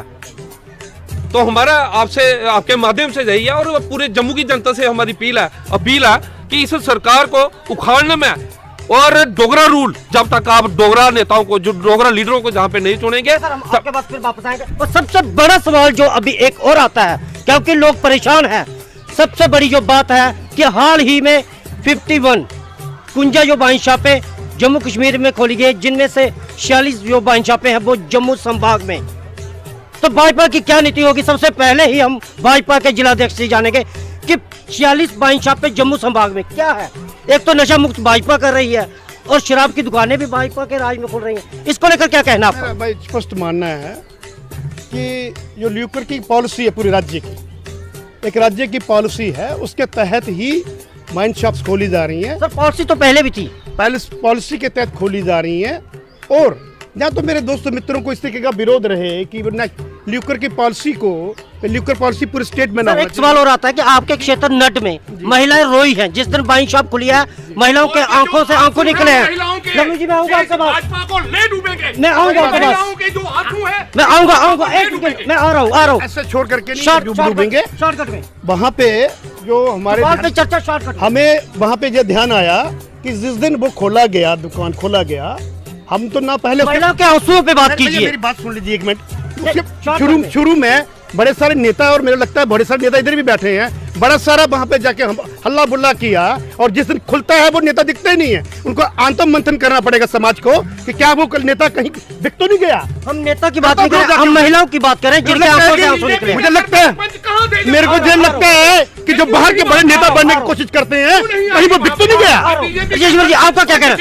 तो हमारा आपसे, आपके माध्यम से यही है, और पूरे जम्मू की जनता से हमारी अपील है कि इस सरकार को उखाड़ने में, और डोगरा रूल जब तक आप डोगरा नेताओं को, जो डोगरा लीडरों को जहाँ पे नहीं चुनेंगे, सर हम आपके पास फिर वापस आएंगे। और सबसे बड़ा सवाल जो अभी एक और आता है, क्योंकि लोग परेशान हैं, सबसे बड़ी जो बात है कि हाल ही में 51 कुंजा जो वाइन शॉपें जम्मू कश्मीर में खोली गई, जिनमें से 46 जो वाइन शॉपें हैं वो जम्मू संभाग में। तो भाजपा की क्या नीति होगी? सबसे पहले ही हम भाजपा के जिलाध्यक्ष से जानेंगे कि 46 वाइन शॉपें जम्मू संभाग में क्या है। एक तो नशा मुक्त भाजपा कर रही है, और शराब की दुकानें भी भाजपा के राज में खुल रही हैं, इसको लेकर क्या कहना आपका? भाई स्पष्ट मानना है कि जो ल्यूकर की पॉलिसी है पूरे राज्य की, एक राज्य की पॉलिसी है, उसके तहत ही माइन शॉप्स खोली जा रही हैं। सर पॉलिसी तो पहले भी थी, पहले पॉलिसी के तहत खोली जा रही हैं, और या तो मेरे दोस्तों मित्रों को इस तरीके का विरोध रहे कि ल्यूकर की पॉलिसी को, ल्यूकर पॉलिसी पूरे स्टेट में ना। एक सवाल और आता है कि आपके क्षेत्र नट में महिलाएं रोई हैं, जिस दिन वाइन शॉप खुली है महिलाओं के आंखों से आंखों निकले हैं। लल्लू जी मैं आऊंगा आपके पास, मैं आऊंगा आपके पास, मैं आऊंगा 1 मिनट में आ रहा हूँ। ऐसे छोड़ करके नहीं डूबेंगे। शॉर्टकट में वहाँ पे जो हमारे चर्चा शॉर्टकट, हमें वहाँ पे जो ध्यान आया कि जिस दिन वो खोला गया, दुकान खोला गया, हम तो ना पहले महिलाओं के आंसुओं पे बात कीजिए। मेरी बात सुन लीजिए एक मिनट। उसके शुरू में बड़े सारे नेता, और मुझे लगता है बड़े सारे नेता इधर भी बैठे हैं, बड़ा सारा वहां पे जाके हल्ला बुल्ला किया, और जिस दिन खुलता है वो नेता दिखते ही नहीं है। उनको आंतम मंथन करना पड़ेगा समाज को कि क्या वो नेता कहीं दिख तो नहीं गया। हम नेता की बात नहीं कर रहे, हम महिलाओं की बात करें जिनके आंसुओं से आंसू निकले। मुझे लगता है, मेरे को जो लगता है कि जो बाहर के बड़े नेता बनने की कोशिश करते हैं, कहीं वो दिख तो नहीं गया। जी आपका क्या कहना है?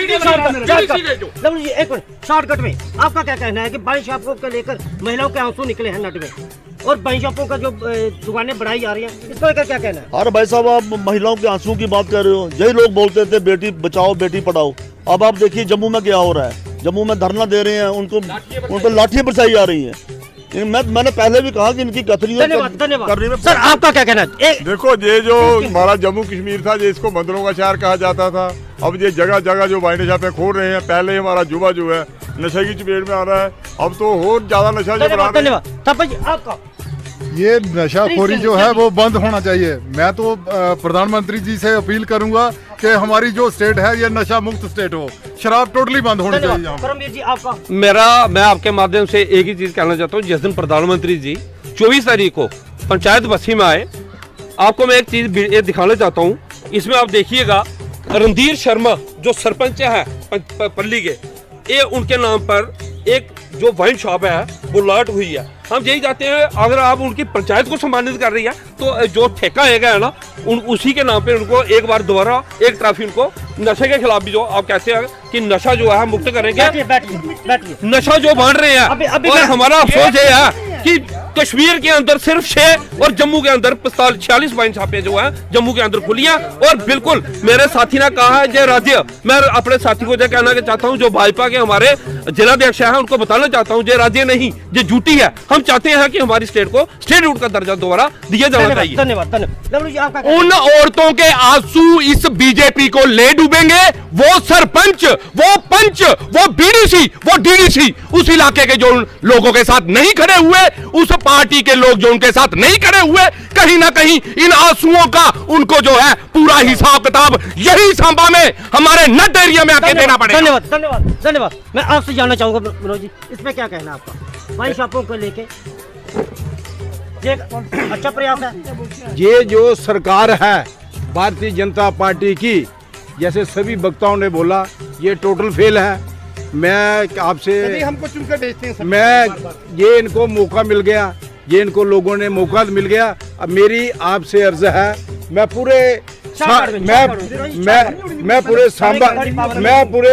एक मिनट, शॉर्टकट में आपका क्या कहना है कि बाई शॉपों को लेकर महिलाओं के आंसू निकले हैं नट में, और बाई शॉपों का जो दुकानें बढ़ाई जा रही हैं, इसको लेकर क्या कहना है? अरे भाई साहब, आप महिलाओं के आंसुओं की बात कर रहे हो। यही लोग बोलते थे बेटी बचाओ बेटी पढ़ाओ। अब आप देखिए जम्मू में क्या हो रहा है। जम्मू में धरना दे रहे हैं, उनको लाठियां बरसाई जा रही हैं। मैंने पहले भी कहा कि इनकी कथनी धन्यवाद। सर आपका क्या कहना है? देखो, ये जो हमारा जम्मू कश्मीर था, ये इसको मंदिरों का शहर कहा जाता था। अब ये जगह जगह जो वाइन शॉपें खोल रहे हैं, पहले हमारा जुबा जो है नशे की चपेट में आ रहा है, अब तो और ज्यादा नशा जो बना। धन्यवाद। आपका ये नशाखोरी जो है वो बंद होना चाहिए। मैं तो प्रधानमंत्री जी से अपील करूंगा कि हमारी जो स्टेट है ये नशा मुक्त स्टेट हो, शराब टोटली बंद होनी चाहिए। परमवीर जी आपका? मैं आपके माध्यम से एक ही चीज कहना चाहता हूँ। जिस दिन प्रधानमंत्री जी 24 तारीख को पंचायत बस्ती में आए, आपको मैं एक चीज ये दिखाना चाहता हूँ। इसमें आप देखिएगा, रणधीर शर्मा जो सरपंच है पल्ली के, ये उनके नाम पर एक जो वाइन शॉप है वो लॉट हुई है। हम यही चाहते हैं, अगर आप उनकी पंचायत को सम्मानित कर रही है तो जो ठेका है ना, उसी के नाम पे उनको एक बार दोबारा एक ट्रॉफी उनको नशे के खिलाफ भी, जो आप कहते हैं कि नशा जो है मुक्त करेंगे, बैठिए। नशा जो बांट रहे हैं। और हमारा अफसोस ये है कि कश्मीर के अंदर सिर्फ 6 और जम्मू के अंदर 46 वाइन शॉपें जो है जम्मू के अंदर खुली हैं। और बिल्कुल मेरे साथी ने कहा है, ये राज्य, मैं अपने साथी को ये कहना चाहता हूँ, जो भाजपा के हमारे जिलाध्यक्ष हैं, उनको बताना चाहता हूँ, ये राज्य नहीं, ये झूठी है। हम चाहते हैं कि हमारी स्टेट को स्टेट रूट का दर्जा दोबारा दिया जाना चाहिए। धन्यवाद। उन औरतों के आंसू इस बीजेपी को ले डूबेंगे। वो सरपंच, वो पंच, वो बीडीसी, वो डीडीसी, उस इलाके के जो लोगों के साथ नहीं खड़े हुए, उस पार्टी के लोग जो उनके साथ नहीं खड़े हुए, कहीं ना कहीं इन आंसुओं का उनको जो है पूरा हिसाब किताब यही सांबा में हमारे नट एरिया में आके देना पड़ेगा। धन्यवाद। मैं आपसे जानना चाहूंगा मनोज जी, इसमें क्या कहना है आपका? वाइन शॉपों को लेके ये अच्छा प्रयास है। ये जो सरकार है भारतीय जनता पार्टी की, जैसे सभी वक्ताओं ने बोला, ये टोटल फेल है। मैं आपसे, हमको चुनकर भेजते हैं, मैं ये इनको मौका मिल गया, ये इनको लोगों ने मौका मिल गया। अब मेरी आपसे अर्ज है, मैं पूरे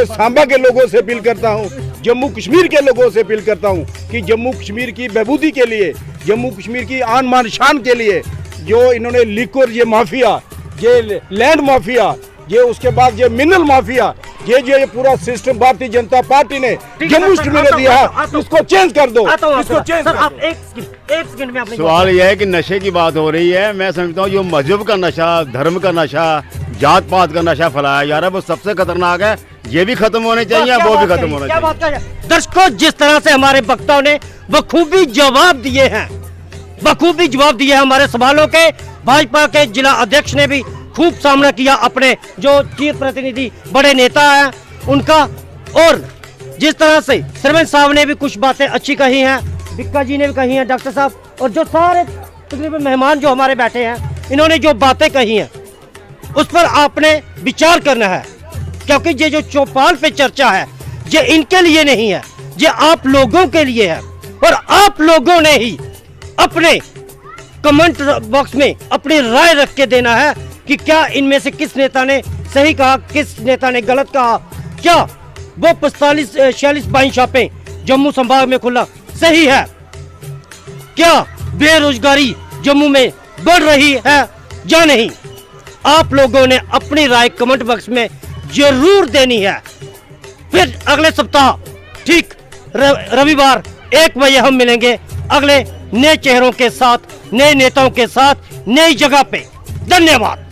सांबा के लोगों से अपील करता हूँ, जम्मू कश्मीर के लोगों से अपील करता हूँ कि जम्मू कश्मीर की बहबूदी के लिए, जम्मू कश्मीर की आन मान शान के लिए, जो इन्होंने लिक्वर, ये माफिया, ये लैंड माफिया, ये उसके बाद ये मिनरल माफिया, ये पूरा सिस्टम भारतीय जनता पार्टी ने जम्मू कश्मीर में दिया है, इसको चेंज कर दो। इसको चेंज सर, आप एक सेकंड में अपनी सवाल यह है कि नशे की बात हो रही है। मैं समझता हूँ जो मजहब का नशा, धर्म का नशा, जात पात का नशा फैलाया जा रहा है, वो सबसे खतरनाक है। ये भी खत्म होने चाहिए, वो भी खत्म होना चाहिए। दर्शकों, जिस तरह से हमारे वक्ताओं ने बखूबी जवाब दिए हैं, बखूबी जवाब दिए हैं हमारे सवालों के, भाजपा के जिला अध्यक्ष ने भी खूब सामना किया, अपने जो चीफ प्रतिनिधि बड़े नेता हैं उनका, और जिस तरह से सरपंच साहब ने भी कुछ बातें अच्छी कही हैं, बिक्का जी ने भी कही हैं, डॉक्टर साहब, और जो सारे तकरीबन मेहमान जो हमारे बैठे हैं, इन्होंने जो बातें कही हैं उस पर आपने विचार करना है, क्योंकि ये जो चौपाल पे चर्चा है ये इनके लिए नहीं है, ये आप लोगों के लिए है। और आप लोगों ने ही अपने कमेंट बॉक्स में अपनी राय रख के देना है कि क्या इनमें से किस नेता ने सही कहा, किस नेता ने गलत कहा। क्या वो 46 वाइन शॉपें जम्मू संभाग में खुला सही है? क्या बेरोजगारी जम्मू में बढ़ रही है या नहीं? आप लोगों ने अपनी राय कमेंट बॉक्स में जरूर देनी है। फिर अगले सप्ताह ठीक रविवार 1 बजे हम मिलेंगे अगले नए चेहरों के साथ, नए नेताओं के साथ, नई जगह पे। धन्यवाद।